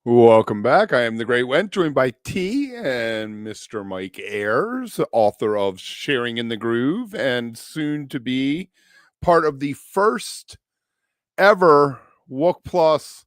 Welcome back. I am the Great Went, joined by T and Mr. Mike Ayers, author of Sharing in the Groove, and soon to be part of the first ever wook+.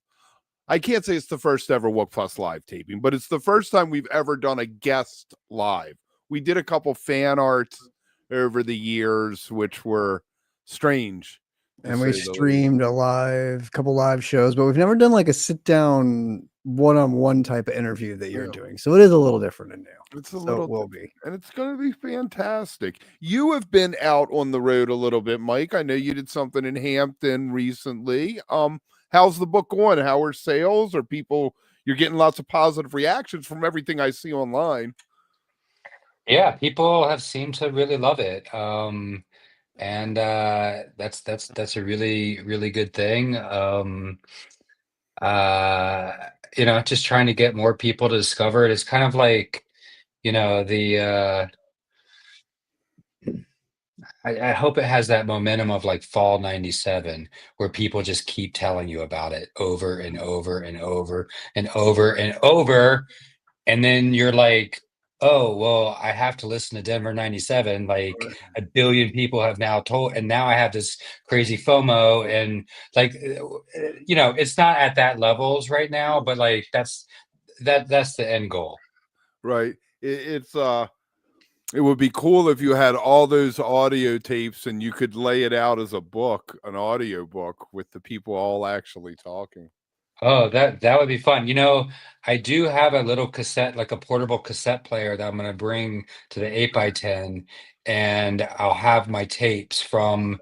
I can't say it's the first ever wook+LIVE taping, but it's the first time we've ever done a guest live. We did a couple fan arts over the years, which were strange. And we streamed a couple live shows, but we've never done like a sit down one-on-one type of interview that you're doing. So it is a little different and new. It's a little, it will be, and it's going to be fantastic. You have been out on the road a little bit, Mike. I know you did something in Hampton recently. How's the book going? How are sales? Are people, you're getting lots of positive reactions from everything I see online. Yeah, people have seemed to really love it. And that's a really good thing. Just trying to get more people to discover it. It's kind of like, I hope it has that momentum of like fall 97, where people just keep telling you about it over and over and over and over and over. And then you're like, oh, well, I have to listen to Denver 97. Like a billion people have now told, and now I have this crazy FOMO. And like, it's not at that levels right now, but like, that's the end goal. Right. It would be cool if you had all those audio tapes and you could lay it out as a book, an audio book with the people all actually talking. Oh, that would be fun. I do have a little cassette, like a portable cassette player that I'm going to bring to the 8x10, and I'll have my tapes from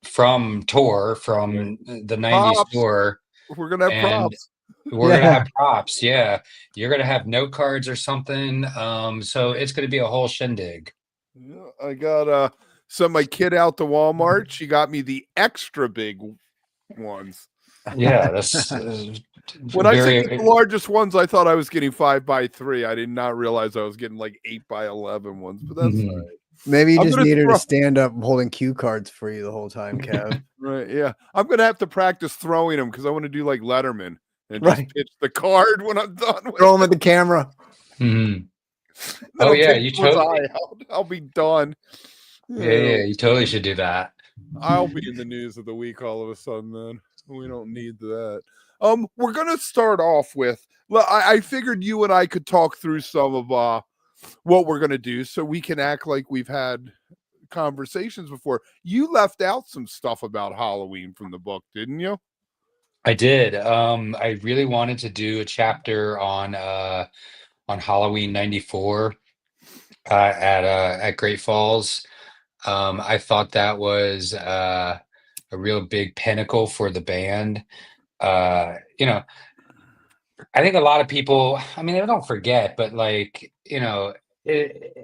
tour, from the 90s tour. We're going to have props. We're going to have props. Yeah. You're going to have note cards or something. So it's going to be a whole shindig. Yeah, I got sent my kid out to Walmart. She got me the extra big ones. Yeah, that's when I said the largest ones, I thought I was getting 5x3. I did not realize I was getting like 8x11 ones, but that's all right. Maybe you just need her to stand up holding cue cards for you the whole time, Kev. Right, yeah. I'm gonna have to practice throwing them because I want to do like Letterman and just pitch the card when I'm done with throw them at the camera. Mm-hmm. Oh yeah, you totally. I'll be done. Yeah, you totally should do that. I'll be in the news of the week all of a sudden. Then we don't need that. We're gonna start off with. I figured you and I could talk through some of what we're gonna do, so we can act like we've had conversations before. You left out some stuff about Halloween from the book, didn't you? I did. I really wanted to do a chapter on Halloween '94 at Great Falls. I thought that was a real big pinnacle for the band. I think a lot of people, I mean, they don't forget, but like, in the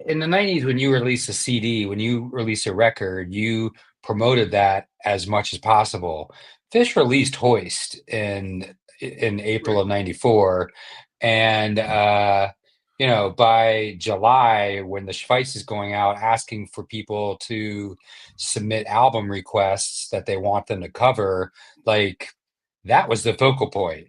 90s, when you release a CD, when you release a record, you promoted that as much as possible. Fish released Hoist in April of '94. And, by July, when the Schweitz is going out asking for people to submit album requests that they want them to cover, like that was the focal point.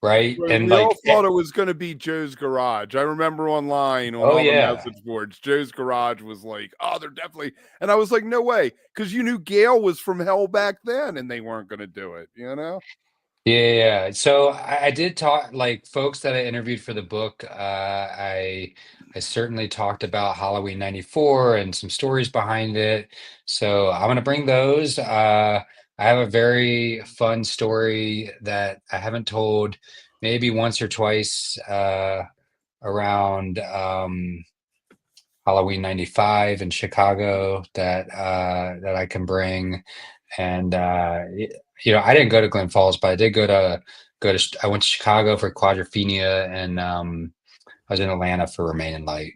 Right. And we all thought it was going to be Joe's Garage. I remember online on all the message boards, Joe's Garage was like, oh, they're definitely. And I was like, no way. Because you knew Gail was from hell back then and they weren't going to do it, Yeah. So I did talk, like folks that I interviewed for the book. I certainly talked about Halloween '94 and some stories behind it. So I'm going to bring those. I have a very fun story that I haven't told maybe once or twice around Halloween '95 in Chicago that I can bring. And I didn't go to Glen Falls, but I did I went to Chicago for Quadrophenia, and I was in Atlanta for Remain in Light.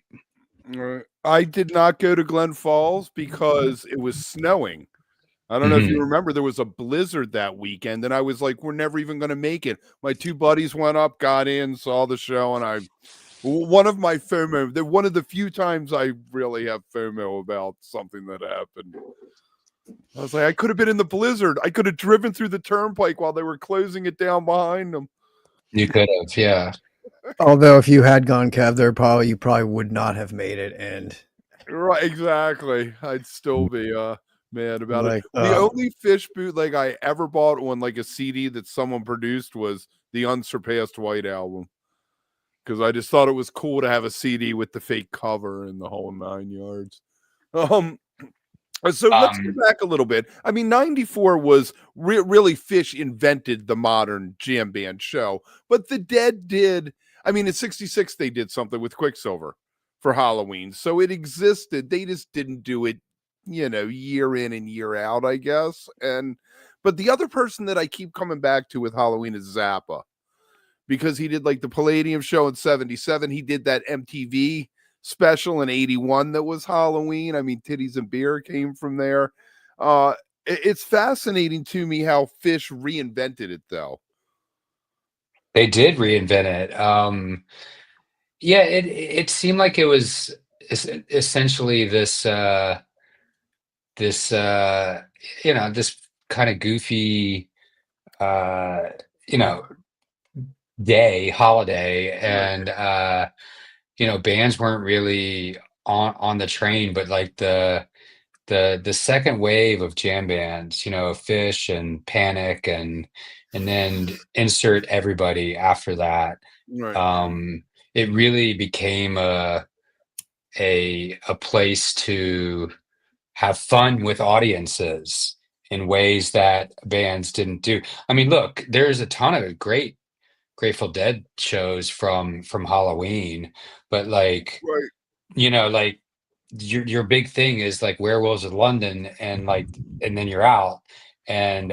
I did not go to Glen Falls because it was snowing. I don't know if you remember, there was a blizzard that weekend, and I was like, we're never even going to make it. My two buddies went up, got in, saw the show, and one of my FOMO, one of the few times I really have FOMO about something that happened. I was like, I could have been in the blizzard. I could have driven through the turnpike while they were closing it down behind them. You could have, yeah. Although if you had gone Kev, you probably would not have made it. And Right, exactly. I'd still be mad about it. like, The only Fish bootleg I ever bought on like a CD that someone produced was the Unsurpassed White album. Because I just thought it was cool to have a CD with the fake cover and the whole 9 yards. So let's go back a little bit. I mean, 94 was really Fish invented the modern jam band show, but the Dead did. I mean, in 66, they did something with Quicksilver for Halloween. So it existed. They just didn't do it, year in and year out, I guess. But the other person that I keep coming back to with Halloween is Zappa, because he did like the Palladium show in 77. He did that MTV special in 81 that was Halloween. I mean, Titties and Beer came from there. It's fascinating to me how Fish reinvented it, though. They did reinvent it. Yeah, it seemed like it was essentially this this kind of goofy uh you know holiday, and bands weren't really on the train, but like the second wave of jam bands, Fish and Panic, and then insert everybody after that. Right. It really became a place to have fun with audiences in ways that bands didn't do. I mean, look, there's a ton of great Grateful Dead shows from Halloween, but like, Right. like your big thing is like Werewolves of London, and then you're out, and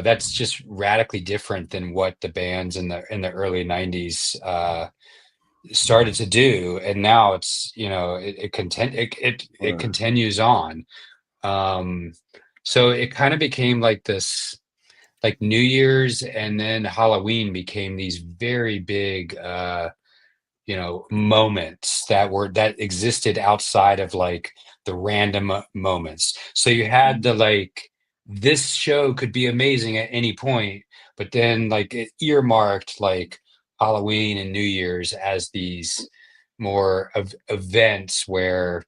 that's just radically different than what the bands in the early 90s started to do, and now it's it continues on. So it kind of became like this, like New Year's and then Halloween became these very big moments that existed outside of like the random moments. So you had the like, this show could be amazing at any point, but then like it earmarked like Halloween and New Year's as these more of events where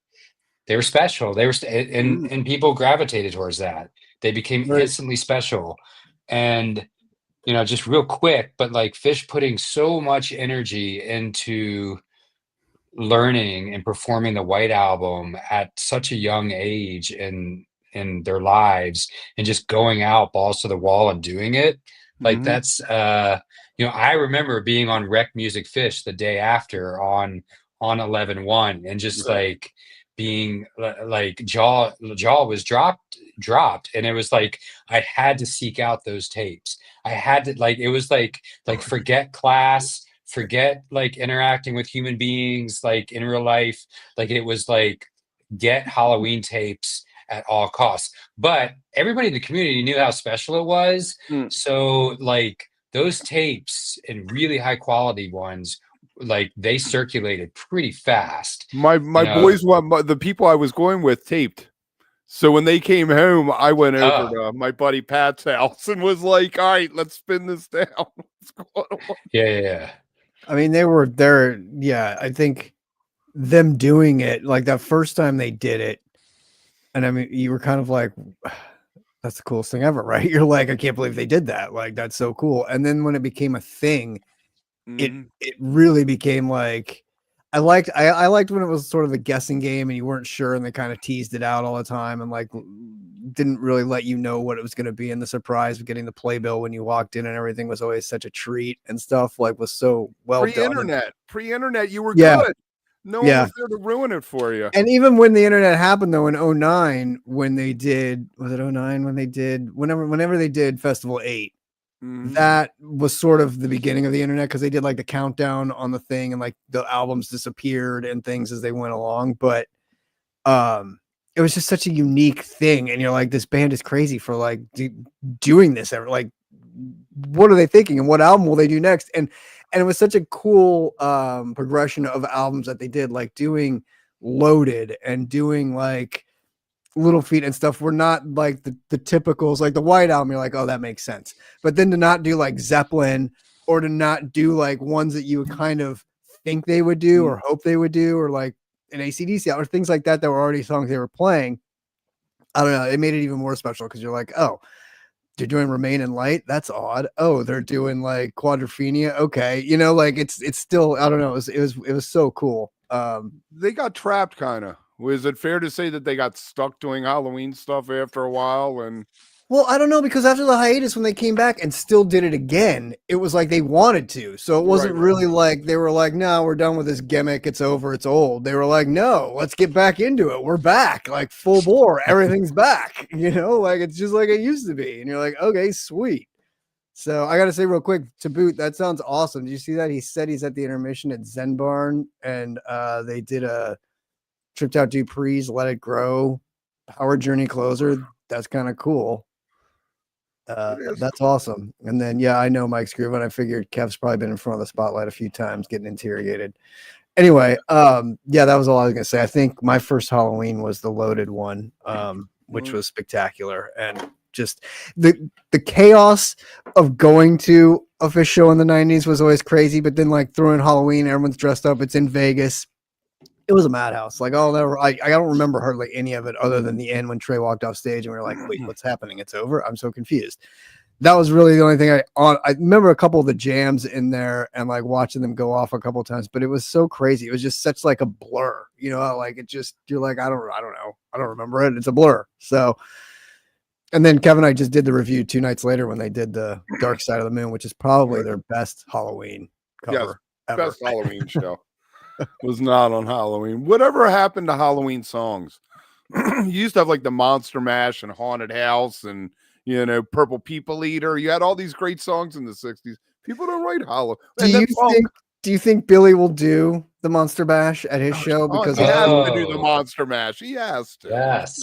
they were special. They were and people gravitated towards that. They became instantly special. And just real quick, but like Fish putting so much energy into learning and performing the White Album at such a young age in their lives, and just going out balls to the wall and doing it. Like that's I remember being on Rec Music Fish the day after on 11/1, and just like being like jaw was dropped, and it was like I had to seek out those tapes. I had to, like, it was like forget class, forget like interacting with human beings like in real life. Like it was like, get Halloween tapes at all costs. But everybody in the community knew how special it was. So like those tapes, and really high quality ones, like they circulated pretty fast. My boys the people I was going with taped. So when they came home, I went over to my buddy Pat's house and was like, all right, let's spin this down. What's going on? Yeah. I mean, they were there. Yeah, I think them doing it like that first time they did it, and I mean, you were kind of like, that's the coolest thing ever, right? You're like, I can't believe they did that. Like, that's so cool. And then when it became a thing, it really became like, I liked when it was sort of a guessing game and you weren't sure, and they kind of teased it out all the time, and like didn't really let you know what it was going to be. And the surprise of getting the playbill when you walked in and everything was always such a treat, and stuff like was so well done. Pre-internet, you were good. No one was there to ruin it for you. And even when the internet happened, though, in 09, when they did, was it 09 when they did, whenever they did Festival 8, that was sort of the beginning of the internet, because they did like the countdown on the thing, and like the albums disappeared and things as they went along. But it was just such a unique thing, and you're like, this band is crazy for like doing this ever. Like, what are they thinking, and what album will they do next? And it was such a cool progression of albums that they did, like doing Loaded and doing like Little Feat and stuff were not like the typicals. Like the White Album, you're like, oh, that makes sense. But then to not do like Zeppelin or to not do like ones that you would kind of think they would do or hope they would do, or like an AC/DC or things like that were already songs they were playing. I don't know. It made it even more special because you're like, oh, they're doing Remain in Light. That's odd. Oh, they're doing like Quadrophenia. Okay, like it's still, I don't know. It was so cool. They got trapped, kind of. Was it fair to say that they got stuck doing Halloween stuff after a while? And well, I don't know, because after the hiatus, when they came back and still did it again, it was like they wanted to. So it wasn't really like they were like, no, we're done with this gimmick. It's over. It's old. They were like, no, let's get back into it. We're back, like full bore. Everything's back. Like it's just like it used to be. And you're like, okay, sweet. So I got to say real quick, to boot, that sounds awesome. Did you see that? He said he's at the intermission at Zen Barn, and they did a Tripped Out Dupree's Let It Grow Power Journey closer. That's kind of cool. That's awesome. And then, yeah, I know Mike's Groove, and I figured Kev's probably been in front of the spotlight a few times getting interrogated. Anyway, yeah, that was all I was going to say. I think my first Halloween was the Loaded one, which was spectacular. And just the chaos of going to a Fish show in the 90s was always crazy. But then, like, throwing Halloween, everyone's dressed up. It's in Vegas. It was a madhouse. Like, I don't remember hardly any of it other than the end when Trey walked off stage and we were like, wait, what's happening? It's over. I'm so confused. That was really the only thing I remember a couple of the jams in there and like watching them go off a couple of times, but it was so crazy. It was just such like a blur, like it just, you're like, I don't know. I don't remember it. It's a blur. So, and then Kevin and I just did the review 2 nights later when they did the Dark Side of the Moon, which is probably their best Halloween cover ever. Best Halloween show. Was not on Halloween. Whatever happened to Halloween songs? You used to have like the Monster Mash and Haunted House and Purple People Eater. You had all these great songs in the 60s. People don't write Halloween. Do you think Billy will do the Monster Bash at his show? Because he has to do the Monster Mash. He has to. Yes.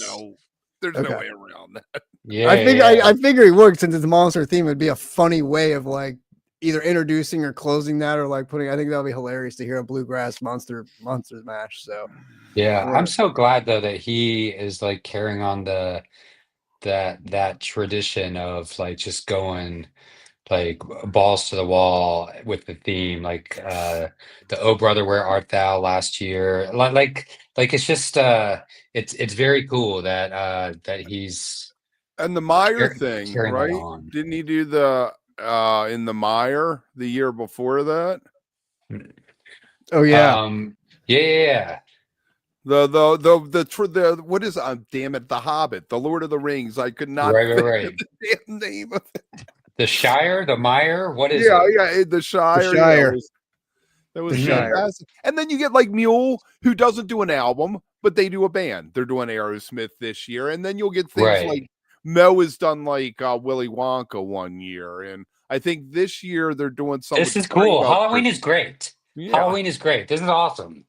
There's no way around that. Yeah. I figure he would, since it's a monster theme. It'd be a funny way of like either introducing or closing that, or like putting. I think that'll be hilarious to hear a bluegrass monster mash. So yeah, I'm so glad though that he is like carrying on that tradition of like just going like balls to the wall with the theme, like the "Oh Brother, Where Art Thou" last year. Like it's just it's very cool that he's and the Meyer thing, right? On. Didn't he do the in the Meyer the year before that? Oh yeah. Yeah. The what is damn it, The Hobbit, The Lord of the Rings. I could not think of the damn name of it. The Shire, the Meyer, what is it? Yeah, the Shire. The Shire. That was fantastic. And then you get like Mule, who doesn't do an album, but they do a band. They're doing Aerosmith this year, and then you'll get things like Mo has done like Willy Wonka one year, and I think this year they're doing something. This is cool. Halloween is great. Yeah. Halloween is great. This is awesome.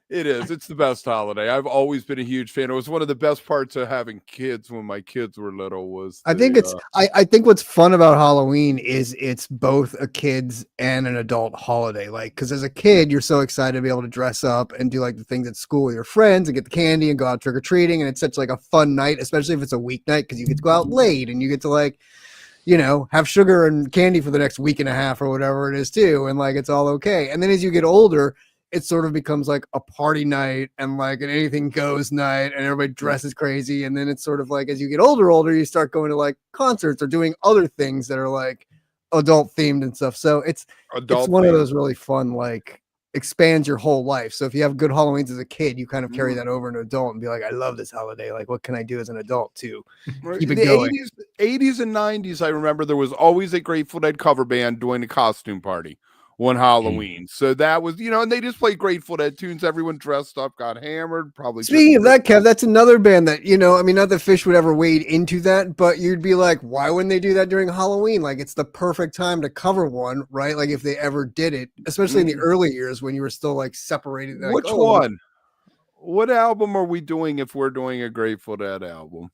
It is. It's the best holiday. I've always been a huge fan. It was one of the best parts of having kids when my kids were little. I think what's fun about Halloween is it's both a kid's and an adult holiday. Like, because as a kid, you're so excited to be able to dress up and do like the things at school with your friends and get the candy and go out trick or treating, and it's such like a fun night, especially if it's a weeknight, because you get to go out late and you get to like, have sugar and candy for the next week and a half or whatever it is too, and like it's all okay. And then as you get older, it sort of becomes like a party night and like an anything goes night, and everybody dresses crazy. And then it's sort of like, as you get older, you start going to like concerts or doing other things that are like adult themed and stuff. So it's one of those really fun, like expands your whole life. So if you have good Halloweens as a kid, you kind of carry that over into adult and be like, I love this holiday. Like, what can I do as an adult to keep it going? 80s and 90s, I remember there was always a Grateful Dead cover band doing a costume party one Halloween. So that was, and they just played Grateful Dead tunes. Everyone dressed up, got hammered. Probably. Speaking of that, Kev, that's another band that, not that Fish would ever wade into that, but you'd be like, why wouldn't they do that during Halloween? Like, it's the perfect time to cover one, right? Like, if they ever did it, especially in the early years when you were still like separated. Like, which one? What album are we doing if we're doing a Grateful Dead album?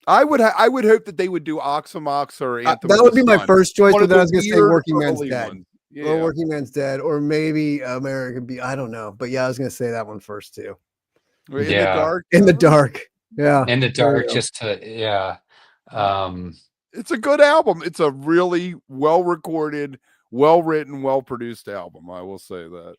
I would hope that they would do Oxymox or Anthem. That would be my first choice, but then I was going to say Working Man's Dead. Yeah. Or Working Man's Dead, or maybe American Be. I don't know, but yeah, I was going to say that one first too. In the dark. In the dark. Yeah. In the dark, just to it's a good album. It's a really well recorded, well written, well produced album. I will say that.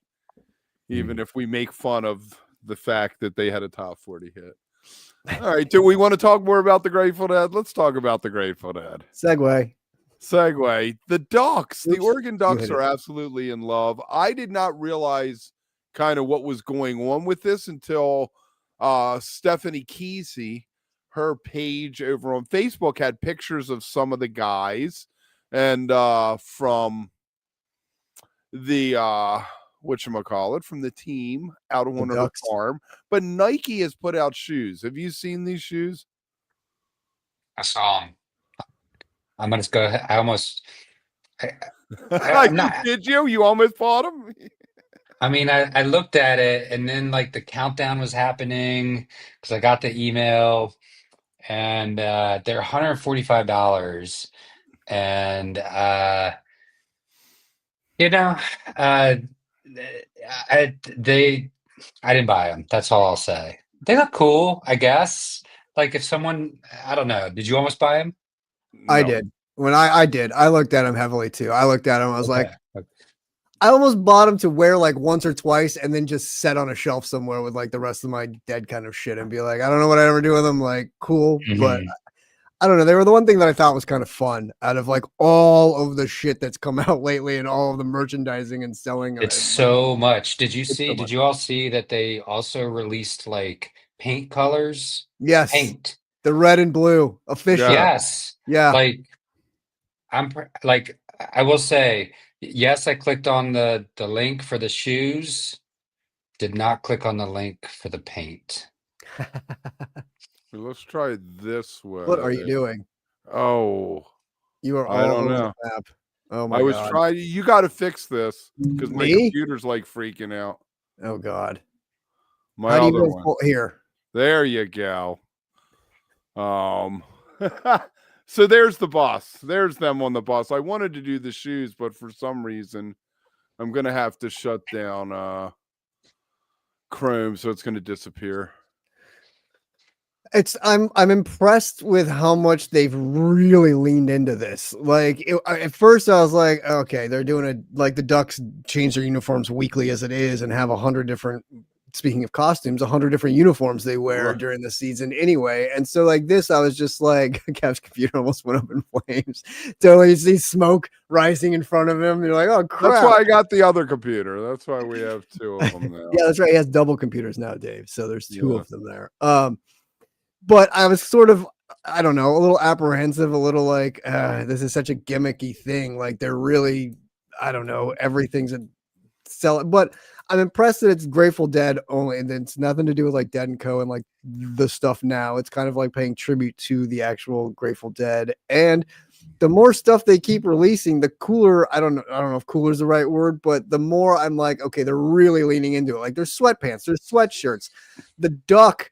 Even if we make fun of the fact that they had a top 40 hit. All right. Do we want to talk more about the Grateful Dead? Let's talk about the Grateful Dead. Segue. The Ducks, the Oops, Oregon Ducks hit are it. absolutely in love. I did not realize kind of what was going on with this until Stephanie Kesey, her page over on Facebook, had pictures of some of the guys and from the whatchamacallit, from the team out on her Ducks. farm. But Nike has put out shoes. Have you seen these shoes? I saw him. I'm gonna go ahead. I almost. Like, I'm not. did you? You almost bought them? I mean, I looked at it, and then like the countdown was happening because I got the email, and they're $145, and you know, uh, I didn't buy them. That's all I'll say. They look cool, I guess. Like if someone, I don't know. Did you almost buy them? I No. did. When I did, I looked at him heavily too. I looked at him. I was like, Okay. I almost bought him to wear like once or twice and then just set on a shelf somewhere with like the rest of my Dead kind of shit and be like, I don't know what I ever do with them. Like, cool. But Mhm. I don't know. They were the one thing that I thought was kind of fun out of like all of the shit that's come out lately and all of the merchandising and selling. It's so much. It's so Did much. you all see that they also released like paint colors? Yes. Paint. The red and blue official. Yeah. Yes. Yeah. Like like I will say, yes, I clicked on the link for the shoes. Did not click on the link for the paint. Let's try this way. What are you doing? Oh, You are I all don't over know. the map. Oh my I was God. trying. You got to fix this because my Me? computer's like freaking out. Oh God. My How do you other guys one. pull here? There you go. So there's the bus. There's them on the bus. I wanted to do the shoes, but for some reason, I'm gonna have to shut down Chrome, so it's gonna disappear. I'm impressed with how much they've really leaned into this. Like at first I was like, okay, they're doing it like the Ducks change their uniforms weekly as it is and have 100 different, speaking of costumes, 100 different uniforms they wear Right. during the season anyway. And so like this, I was just like, Kev's computer almost went up in flames. So you see smoke rising in front of him. You're like, oh crap. That's why I got the other computer. That's why we have two of them now. Yeah, that's right. He has double computers now, Dave. So there's two Yeah. of them there. But I was sort of, I don't know, a little apprehensive, a little like, this is such a gimmicky thing. Like they're really, I don't know, everything's a sell. But I'm impressed that it's Grateful Dead only, and it's nothing to do with like Dead and Co. and like the stuff now. It's kind of like paying tribute to the actual Grateful Dead. And the more stuff they keep releasing, the cooler. I don't know if cooler is the right word, but the more I'm like, okay, they're really leaning into it. Like there's sweatpants, there's sweatshirts, the duck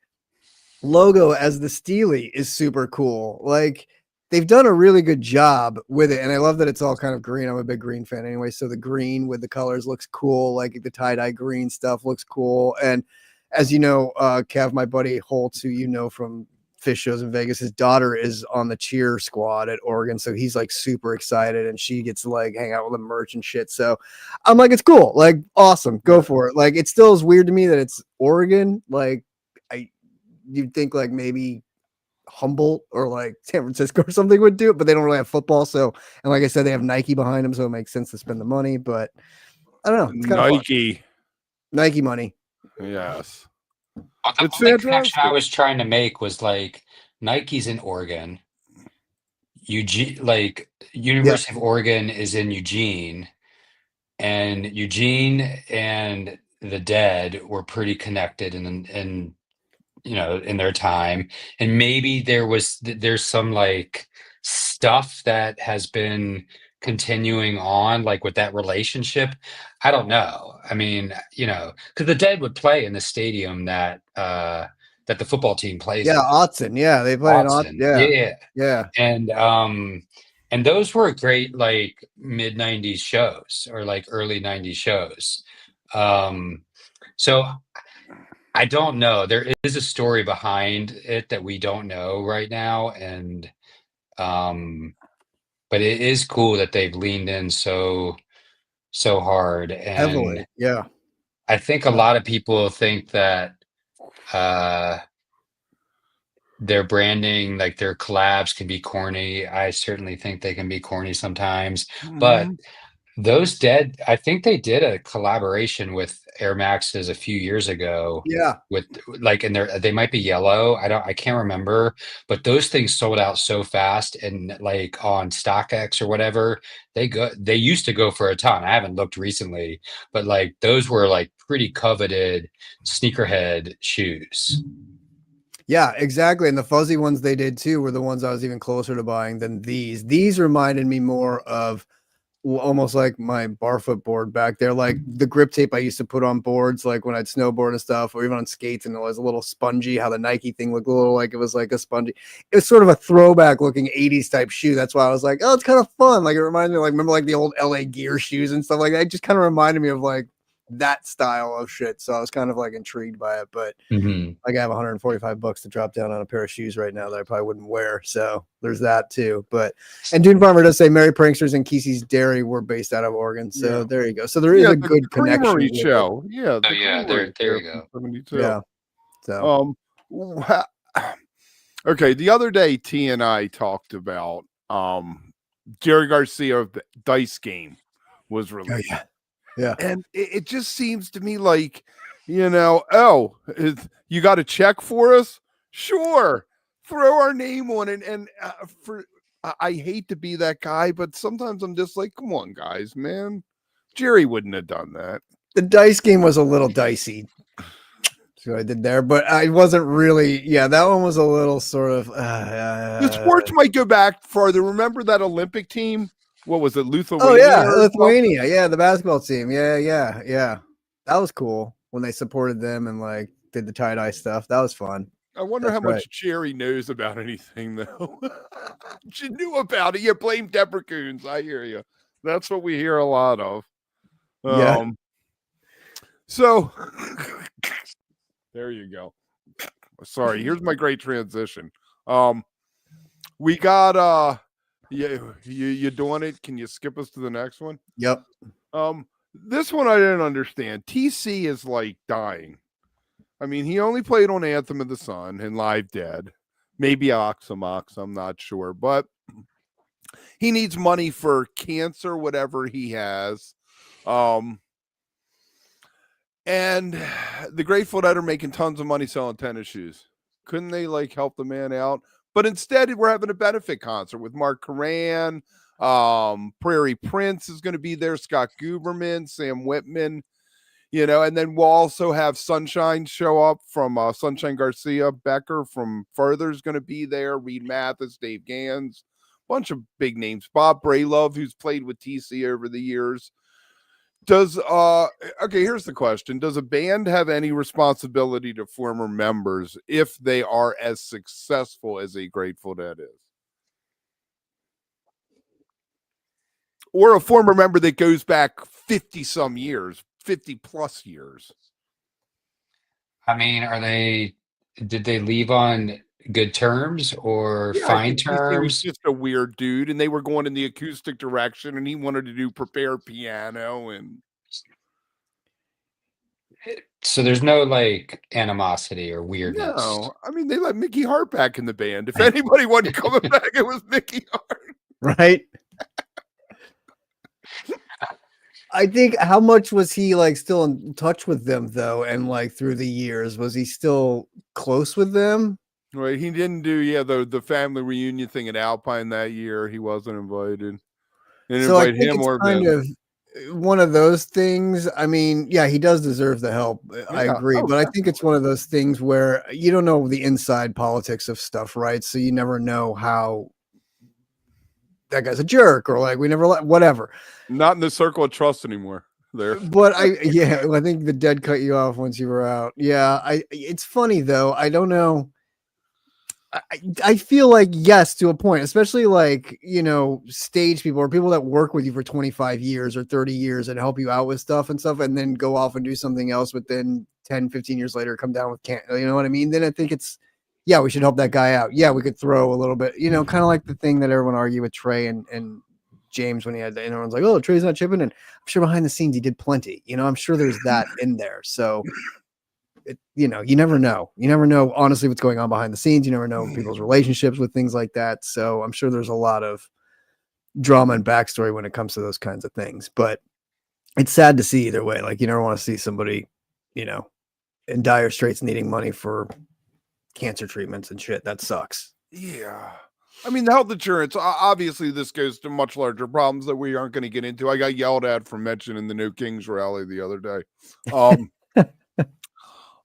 logo as the Steely is super cool. Like they've done a really good job with it, and I love that it's all kind of green. I'm a big green fan anyway, so the green with the colors looks cool. Like the tie-dye green stuff looks cool. And as you know, Kev, my buddy Holtz, who you know from fish shows in Vegas, his daughter is on the cheer squad at Oregon, so he's like super excited, and she gets to like hang out with the merch and shit. So I'm like, it's cool, like awesome, go for it. Like it still is weird to me that it's Oregon. Like you'd think like maybe Humboldt or like San Francisco or something would do it, but they don't really have football. So, and like I said, they have Nike behind them, so it makes sense to spend the money. But I don't know, it's kind of Nike. Nike money. Yes. The It's only connection fantastic. I was trying to make was like Nike's in Oregon. Eugene, like University of Oregon is in Eugene, and Eugene and the Dead were pretty connected in in their time, and maybe there's some like stuff that has been continuing on like with that relationship. I don't know. I mean, because the Dead would play in the stadium that that the football team plays Yeah, in. Autzen. Yeah, they play in Autzen. Watson. Yeah, Yeah. yeah. And those were great like mid 90s shows or like early 90s shows. So I don't know. There is a story behind it that we don't know right now, and But it is cool that they've leaned in so hard. And Heavily. Yeah. I think a lot of people think that their branding, like their collabs, can be corny. I certainly think they can be corny sometimes, but Mhm. I think they did a collaboration with Air Maxes a few years ago Yeah. with like, and they might be yellow. I can't remember, but those things sold out so fast, and like on StockX or whatever, they used to go for a ton. I haven't looked recently, but like those were like pretty coveted sneakerhead shoes. Yeah, exactly. And the fuzzy ones they did too were the ones I was even closer to buying than these. These reminded me more of almost like my barfoot board back there, like the grip tape I used to put on boards, like when I'd snowboard and stuff, or even on skates, and it was a little spongy. How the Nike thing looked a little like it was like a spongy. It was sort of a throwback looking 80s type shoe. That's why I was like, oh, it's kind of fun. Like it reminded me, like remember like the old LA Gear shoes and stuff like that. It just kind of reminded me of like that style of shit. So I was kind of like intrigued by it, but Mhm. like I have $145 to drop down on a pair of shoes right now that I probably wouldn't wear. So there's that too. But and Dune Farmer does say Merry Pranksters and Kesey's Dairy were based out of Oregon. So Yeah. there you go. So there is Yeah, a the good connection Creamery with it. Show. Yeah, Oh the yeah, Creamery there Show you from go. 72. Yeah. So Wha- okay, the other day T and I talked about Jerry Garcia Dice Game was released. yeah. And it just seems to me like, you got a check for us? Sure. Throw our name on it. And I hate to be that guy, but sometimes I'm just like, come on, guys, man. Jerry wouldn't have done that. The dice game was a little dicey. So I did there, but I wasn't really. Yeah, that one was a little sort of. The sports might go back farther. Remember that Olympic team? What was it, Oh Lithuania? yeah, or Lithuania. Yeah, the basketball team. Yeah. That was cool when they supported them and like did the tie dye stuff. That was fun. I wonder That's how right. much Jerry knows about anything, though. She knew about it. You blame Deprecoons. I hear you. That's what we hear a lot of. Yeah. So there you go. Sorry. Here's my great transition. We got you doing it? Can you skip us to the next one? Yep. This one I didn't understand. TC is like dying. I mean, he only played on Anthem of the Sun and Live Dead, maybe Oxamox, I'm not sure, but he needs money for cancer, whatever he has. And the Grateful Dead are making tons of money selling tennis shoes. Couldn't they like help the man out? But instead, we're having a benefit concert with Mark Coran. Prairie Prince is going to be there. Scott Guberman, Sam Whitman. And then we'll also have Sunshine show up from Sunshine Garcia. Becker from Further is going to be there. Reed Mathis, Dave Gans, bunch of big names. Bob Braylove, who's played with TC over the years. Here's the question. Does a band have any responsibility to former members if they are as successful as a Grateful Dead is? Or a former member that goes back 50 some years, 50 plus years. I mean, did they leave on good terms or Yeah, I fine think TC was terms? just a weird dude, and they were going in the acoustic direction, and he wanted to do prepared piano. And So there's no like animosity or weirdness. no, I mean, they let Mickey Hart back in the band. If anybody wasn't coming back, it was Mickey Hart. Right. I think how much was he like still in touch with them though, and like through the years, was he still close with them? Right, he didn't do the family reunion thing at Alpine that year. He wasn't invited. Didn't So I invite think him it's or kind Vince. of one of those things. I mean, yeah, he does deserve the help. I Yeah. agree, Oh, but I think it's one of those things where you don't know the inside politics of stuff, right? So you never know how that guy's a jerk or like we never whatever. not in the circle of trust anymore. There. But I think the Dead cut you off once you were out. Yeah, it's funny though. I don't know. I feel like yes, to a point, especially like, stage people or people that work with you for 25 years or 30 years and help you out with stuff and then go off and do something else, but then 10, 15 years later come down with can't, you know what I mean? Then I think yeah, we should help that guy out. Yeah, we could throw a little bit, you know, kind of like the thing that everyone argued with Trey and James when he had, and everyone's like, oh, Trey's not chipping. And I'm sure behind the scenes he did plenty. You know, I'm sure there's that in there. So, you know, you never know. You never know, honestly, what's going on behind the scenes. You never know people's relationships with things like that. So I'm sure there's a lot of drama and backstory when it comes to those kinds of things. But it's sad to see either way. Like, you never want to see somebody, you know, in dire straits needing money for cancer treatments and shit. That sucks. Yeah. I mean, the health insurance, obviously this goes to much larger problems that we aren't going to get into. I got yelled at for mentioning the No Kings rally the other day.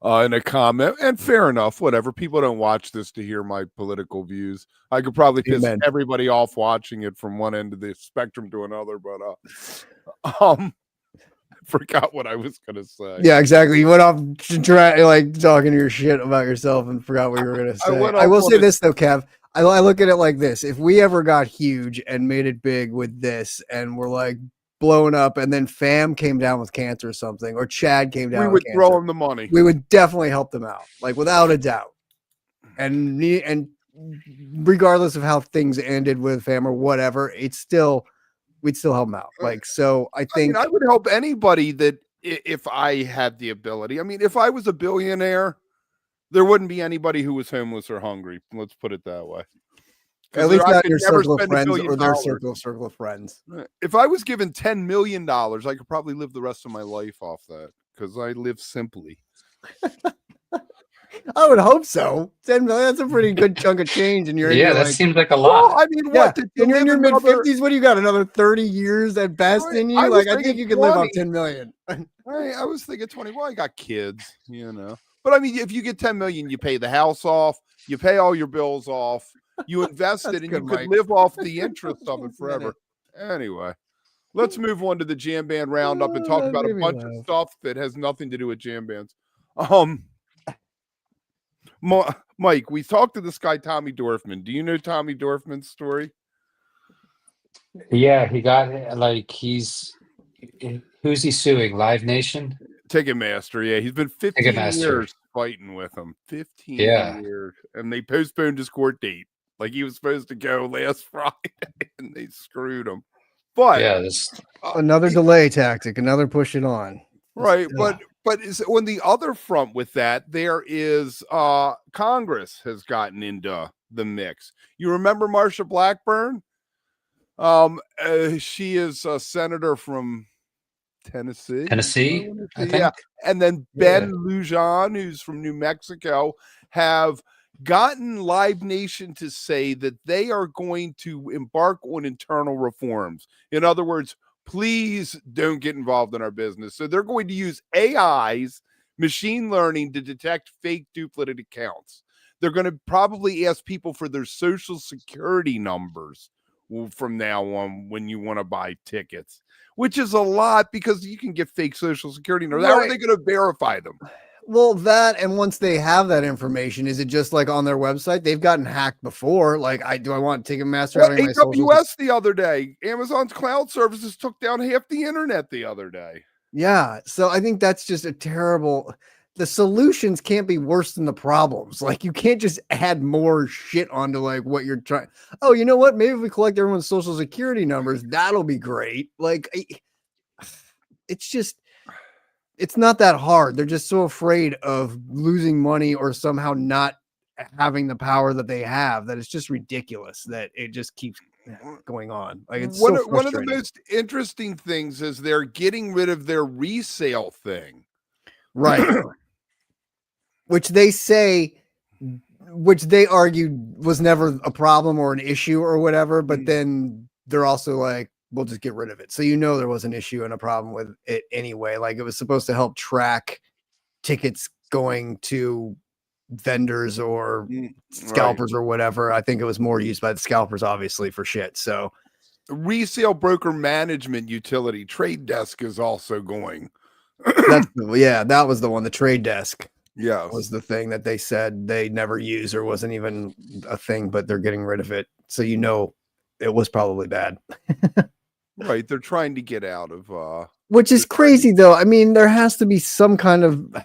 In a comment, and fair enough, whatever. People don't watch this to hear my political views. I could probably piss everybody off watching it from one end of the spectrum to another, but forgot what I was gonna say. Yeah, exactly. You went off like talking your shit about yourself and forgot what you were gonna say. I will say this though, Kev. I look at it like this: if we ever got huge and made it big with this, and we're like blowing up, and then Fam came down with cancer or something, or Chad came down, we would throw him the money. We would definitely help them out, like without a doubt. And regardless of how things ended with Fam or whatever, we'd still help them out. Like, so I think I would help anybody that if I had the ability. I mean, if I was a billionaire, there wouldn't be anybody who was homeless or hungry. Let's put it that way. At least not your circle of friends or their circle of friends. If I was given $10 million, I could probably live the rest of my life off that because I live simply. I would hope so. 10 million, that's a pretty good chunk of change. And that seems like a lot. Well, I mean, what? When you're in your mid-50s, what do you got? Another 30 years at best in you? Like, I think you could live off 10 million. I was thinking 20. Well, I got kids, you know. But I mean, if you get 10 million, you pay the house off, you pay all your bills off, you invest it, and you could live off the interest of it forever. Anyway, let's move on to the jam band roundup and talk about a bunch of stuff that has nothing to do with jam bands. Mike, we talked to this guy, Tommy Dorfman. Do you know Tommy Dorfman's story? Yeah, he got who's he suing? Live Nation? Ticketmaster, yeah. He's been 15 years fighting with him. 15 years. And they postponed his court date. Like he was supposed to go last Friday and they screwed him. But yeah, another delay tactic, another push it on. Right, but on the other front with that, there is Congress has gotten into the mix. You remember Marsha Blackburn? She is a senator from Tennessee, I think. Yeah. And then Ben Lujan, who's from New Mexico, have gotten Live Nation to say that they are going to embark on internal reforms. In other words, please don't get involved in our business. So they're going to use AI's machine learning to detect fake duplicate accounts. They're going to probably ask people for their social security numbers from now on when you want to buy tickets, which is a lot because you can get fake social security numbers. How are they going to verify them? Well, that, and once they have that information, is it just like on their website? They've gotten hacked before. Like, do I want Ticketmaster out of my AWS the other day? Amazon's cloud services took down half the internet the other day. Yeah, so I think that's just a terrible. The solutions can't be worse than the problems. Like, you can't just add more shit onto like what you're trying. Oh, you know what? Maybe if we collect everyone's social security numbers, that'll be great. Like, it's just. It's not that hard. They're just so afraid of losing money or somehow not having the power that they have that it's just ridiculous that it just keeps going on. Like, it's one of the most interesting things is they're getting rid of their resale thing, right? which they argued was never a problem or an issue or whatever, but then they're also like, we'll just get rid of it. So, there was an issue and a problem with it anyway. Like, it was supposed to help track tickets going to vendors or scalpers or whatever. I think it was more used by the scalpers, obviously, for shit. So resale broker management utility Trade Desk is also going. That was the one. The Trade Desk was the thing that they said they never use or wasn't even a thing, but they're getting rid of it. So, it was probably bad. Right, they're trying to get out of which is crazy though. I mean, there has to be some kind of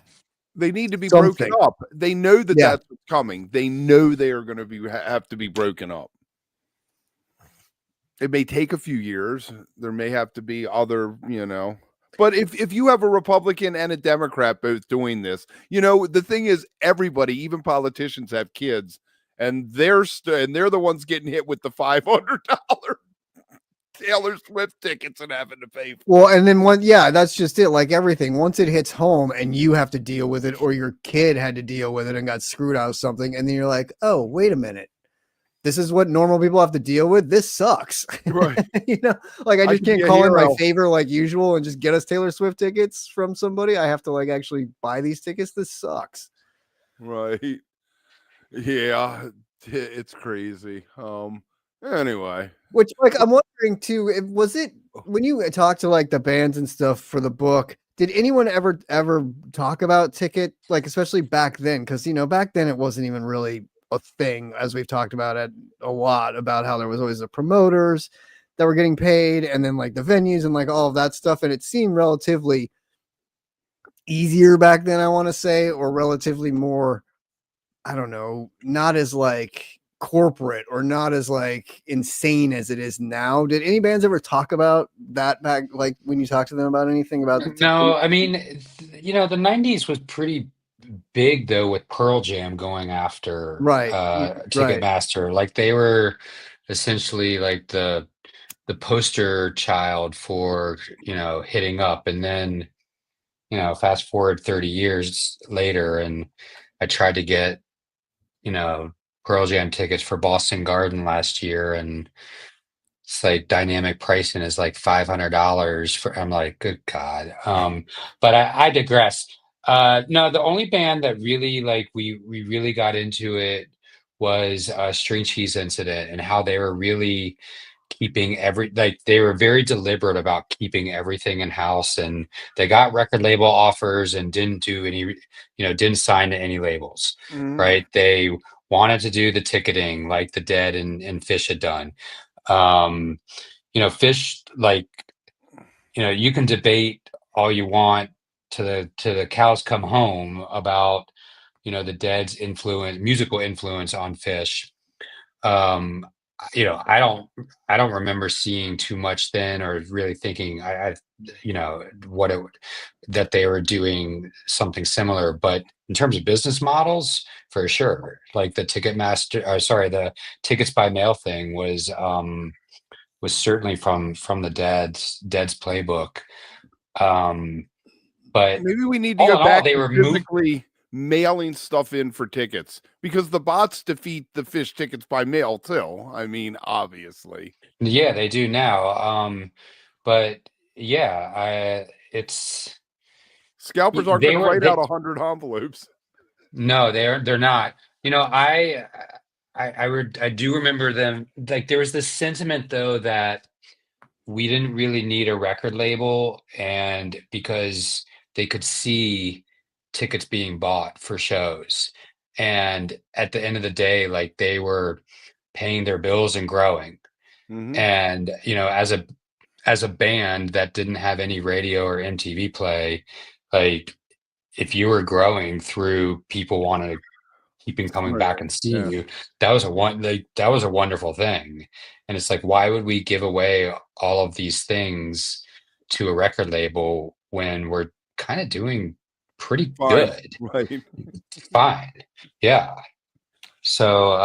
they need to be broken up. They know that that's what's coming. They know they are going to have to be broken up. It may take a few years. There may have to be other, but if you have a Republican and a Democrat both doing this, the thing is, everybody, even politicians, have kids, and they're the ones getting hit with the $500 Taylor Swift tickets and having to pay for. Well, and then that's just it. Like everything, once it hits home and you have to deal with it, or your kid had to deal with it and got screwed out of something, and then you're like, oh, wait a minute. This is what normal people have to deal with. This sucks. Right. Like I just can't call in my favor like usual and just get us Taylor Swift tickets from somebody. I have to like actually buy these tickets. This sucks. Right. Yeah. It's crazy. Anyway. Which, like, I'm wondering too, was it when you talked to like the bands and stuff for the book, did anyone ever talk about ticket, like, especially back then? Because, back then it wasn't even really a thing, as we've talked about it a lot, about how there was always the promoters that were getting paid, and then like the venues and like all of that stuff. And it seemed relatively easier back then, I want to say, or relatively more, I don't know, not as like corporate or not as like insane as it is now. Did any bands ever talk about that back, like when you talk to them about anything about the No, I mean, the 90s was pretty big though, with Pearl Jam going after Right. Ticketmaster. Like they were essentially like the poster child for hitting up. And then fast forward 30 years later, and I tried to get Pearl Jam tickets for Boston Garden last year, and it's like dynamic pricing is like $500 for. I'm like, good God. But I digress. No, the only band that really like we really got into it was String Cheese Incident, and how they were really keeping they were very deliberate about keeping everything in house, and they got record label offers and didn't do any, didn't sign to any labels. Right. They wanted to do the ticketing like the Dead and Fish had done. Fish, like, you can debate all you want to the cows come home about, the Dead's musical influence on Fish. I don't remember seeing too much then, or really thinking that they were doing something similar. But in terms of business models, for sure, like the the tickets by mail thing was certainly from the Dead's playbook. But maybe we need to go back they to were physically mailing stuff in for tickets, because the bots defeat the Fish tickets by mail too. I mean, obviously. Yeah, they do now. But yeah, it's Scalpers aren't going to write out 100 envelopes. No, they're not. I do remember them. Like there was this sentiment though that we didn't really need a record label, and because they could see tickets being bought for shows, and at the end of the day, like they were paying their bills and growing. And as a band that didn't have any radio or MTV play, like if you were growing through people wanting to keeping coming back and seeing you, that was a wonderful thing. And it's like, why would we give away all of these things to a record label when we're kind of doing pretty good? Right. Fine. Yeah. So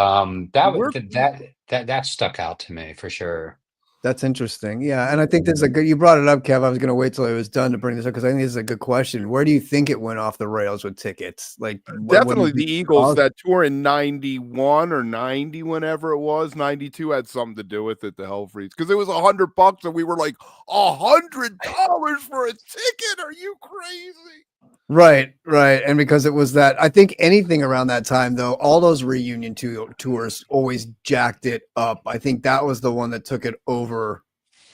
that stuck out to me for sure. That's interesting. Yeah. And I think this is you brought it up, Kev. I was going to wait till it was done to bring this up, because I think this is a good question. Where do you think it went off the rails with tickets? Like definitely the Eagles, that tour in 91 or 90, whenever it was, 92 had something to do with it, the Hell Freeze, because it was $100 and we were like, $100 for a ticket? Are you crazy? Right. And because it was that, I think anything around that time, though, all those reunion tours always jacked it up. I think that was the one that took it over.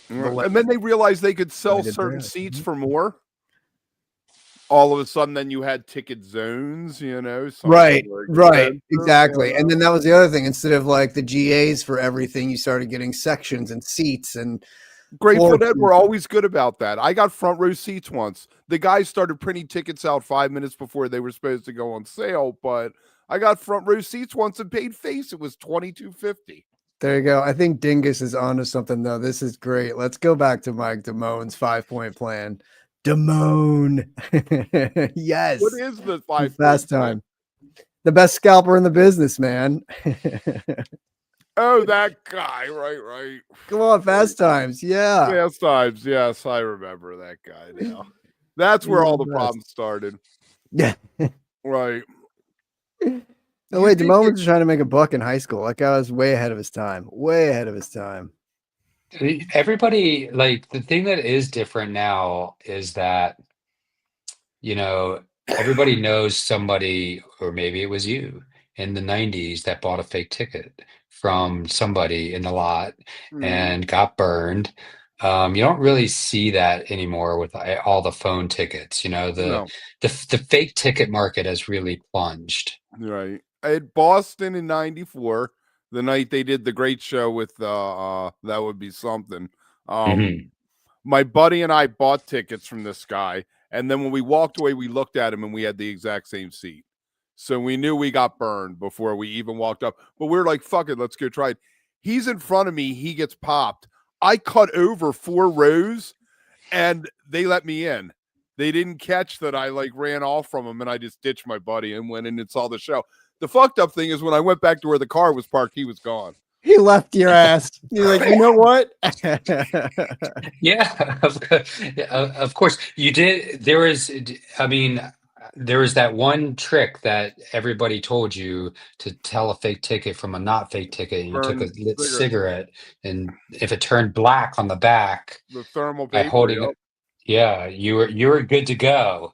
And then they realized they could sell certain seats for more. All of a sudden, then you had ticket zones, Right, exactly. And then that was the other thing. Instead of like the GAs for everything, you started getting sections and seats, and Grateful Dead were always good about that. I got front row seats once. The guys started printing tickets out 5 minutes before they were supposed to go on sale, but I got front row seats once and paid face. It was $22.50. There you go. I think Dingus is onto something though. This is great. Let's go back to Mike Damone's 5-point plan. Damone. Yes. What is the 5-point fast plan? time? The best scalper in the business, man. Oh, that guy. Right. Come on, Fast Times. Yeah. Fast Times. Yes, I remember that guy now. That's where all the problems started. Yeah. Right. No, wait, Damone was trying to make a buck in high school. That guy was way ahead of his time. Way ahead of his time. Everybody, like, the thing that is different now is that, you know, everybody knows somebody, or maybe it was you in the 90s that bought a fake ticket from somebody in the lot and got burned. You don't really see that anymore with all the phone tickets. You know, the fake ticket market has really plunged. Right. At Boston in '94, the night they did the great show with That Would Be Something. My buddy and I bought tickets from this guy, and then when we walked away, we looked at him and we had the exact same seat. So we knew we got burned before we even walked up. But we were like, fuck it, let's go try it. He's in front of me, he gets popped. I cut over 4 rows and they let me in. They didn't catch that I like ran off from him, and I just ditched my buddy and went in and saw the show. The fucked up thing is when I went back to where the car was parked, he was gone. He left your ass. You're like, you know what? Yeah, of course you did. There was that one trick that everybody told you to tell a fake ticket from a not fake ticket. And you took a lit cigarette, and if it turned black on the back, the thermal by paper, holding it, yeah, you were good to go.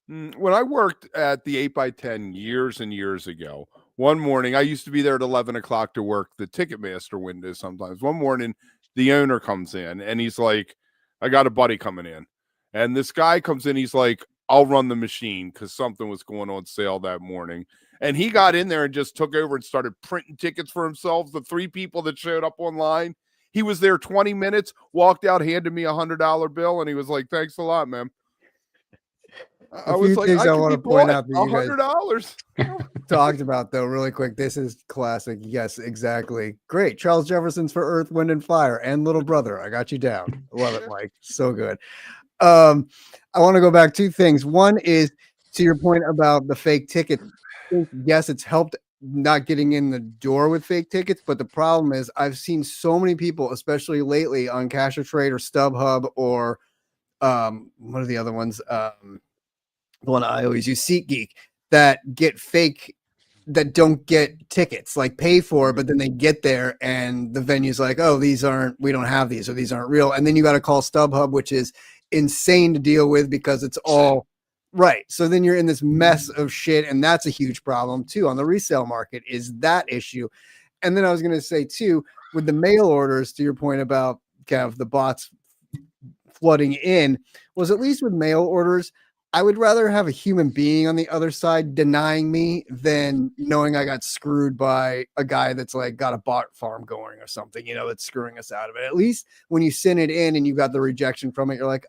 When I worked at the 8x10 years and years ago, one morning, I used to be there at 11 o'clock to work the Ticketmaster window sometimes. One morning, the owner comes in and he's like, I got a buddy coming in. And this guy comes in, he's like, I'll run the machine because something was going on sale that morning. And he got in there and just took over and started printing tickets for himself. The 3 people that showed up online, he was there 20 minutes, walked out, handed me $100 bill, and he was like, thanks a lot, man. I was like, I want to point out that $100 talked about though really quick. This is classic. Yes, exactly. Great. Charles Jefferson's for Earth, Wind, and Fire and Little Brother. I got you down. Love it, Mike. So good. I want to go back 2 things. One is to your point about the fake tickets. Yes, it's helped not getting in the door with fake tickets, but the problem is I've seen so many people, especially lately on Cash or Trade or StubHub or what are the other ones? The one I always use, SeatGeek, that get fake, that don't get tickets, like pay for, but then they get there and the venue's like, oh, we don't have these, or these aren't real. And then you got to call StubHub, which is insane to deal with because it's all right. So then you're in this mess of shit. And that's a huge problem too on the resale market, is that issue. And then I was going to say too, with the mail orders, to your point about Kev, the bots flooding in, was at least with mail orders, I would rather have a human being on the other side denying me than knowing I got screwed by a guy that's like got a bot farm going or something, you know, that's screwing us out of it. At least when you send it in and you got the rejection from it, you're like,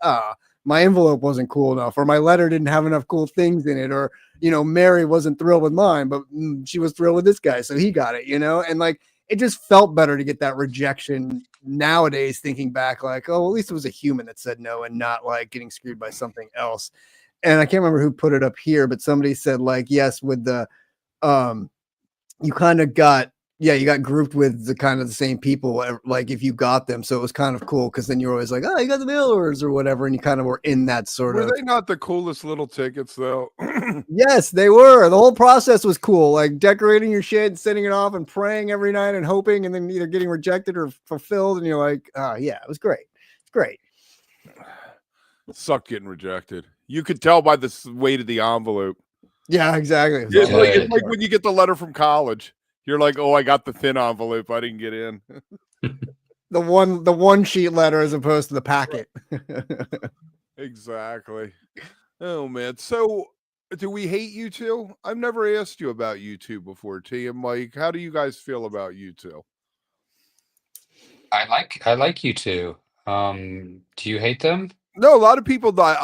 my envelope wasn't cool enough, or my letter didn't have enough cool things in it, or, you know, Mary wasn't thrilled with mine, but she was thrilled with this guy, so he got it, you know? And like, it just felt better to get that rejection nowadays, thinking back like, oh, at least it was a human that said no and not like getting screwed by something else. And I can't remember who put it up here, but somebody said like, yes, with the, you kind of got, you got grouped with the kind of the same people, like if you got them. So it was kind of cool because then you're always like, oh, you got the mail orders or whatever. And you kind of were in that sort of. Were they not the coolest little tickets though? Yes, they were. The whole process was cool. Like decorating your shit and sending it off and praying every night and hoping, and then either getting rejected or fulfilled. And you're like, yeah, it was great. It's great. Sucked getting rejected. You could tell by the weight of the envelope. Yeah, exactly. It's like when you get the letter from college. You're like, oh, I got the thin envelope. I didn't get in. the one sheet letter as opposed to the packet. Exactly. Oh man. So do we hate you two? I've never asked you about you two before, T and Mike. How do you guys feel about you two? I like you two. Do you hate them? No, a lot of people have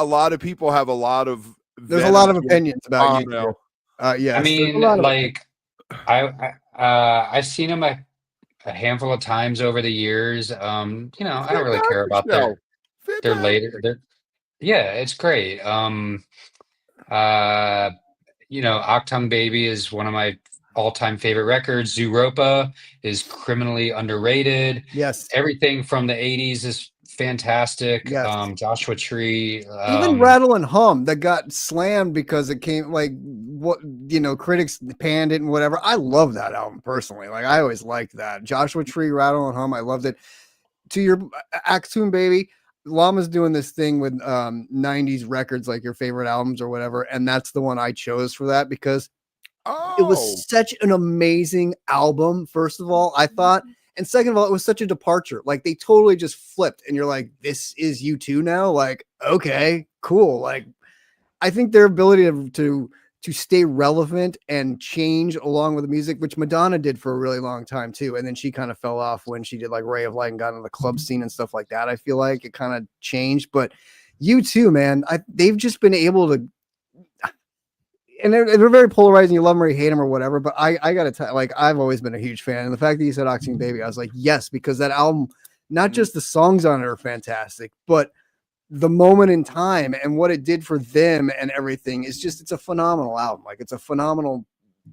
a lot of There's a lot venom of towards opinions about you two. Bono. I Yes, there's a mean, lot of like I've seen them a handful of times over the years. I don't really care Fantastic about show. their Fantastic. later. Yeah, it's great. Uh, Octung Baby is one of my all-time favorite records. Zooropa is criminally underrated. yes, Everything from the 80s is fantastic. yes. Joshua Tree. Even Rattle and Hum that got slammed because it came like what critics panned it and whatever. I love that album personally. Like I always liked that. Joshua Tree, Rattle and Hum, I loved it. To your Actune Baby, Llama's doing this thing with 90s records, like your favorite albums or whatever, and that's the one I chose for that because it Oh, was such an amazing album, first of all, I thought. And second of all, it was such a departure. Like they totally just flipped, and you're like, this is U2 now. Like, okay, cool. Like, I think their ability to stay relevant and change along with the music, which Madonna did for a really long time too. And then she kind of fell off when she did like Ray of Light and got into the club scene and stuff like that. I feel like it kind of changed, but U2, man, they've just been able to, and they're very polarizing. You love them or you hate them or whatever. But I gotta tell, like, I've always been a huge fan. And the fact that you said Octane Baby, I was like, yes, because that album, not just the songs on it are fantastic, but the moment in time and what it did for them and everything is just, it's a phenomenal album. Like it's a phenomenal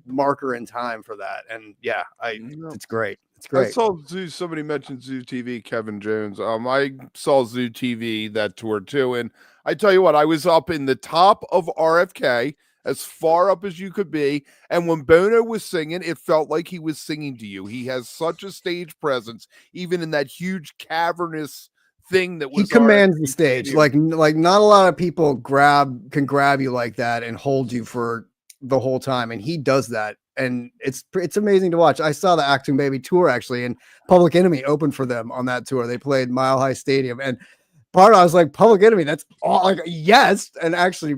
marker in time for that. And yeah, it's great. It's I great. saw Zoo. Somebody mentioned Zoo TV, Kevin Jones. I saw Zoo TV that tour too, and I tell you what, I was up in the top of RFK, as far up as you could be, and when Bono was singing, it felt like he was singing to you. He has such a stage presence, even in that huge cavernous thing that was. He commands the RFK stage. Stadium. Like not a lot of people can grab you like that and hold you for the whole time, and he does that. And it's amazing to watch. I saw the Actune Baby tour actually, and Public Enemy opened for them on that tour. They played Mile High Stadium, and part of I was like, Public Enemy, that's all. Like, yes, and actually,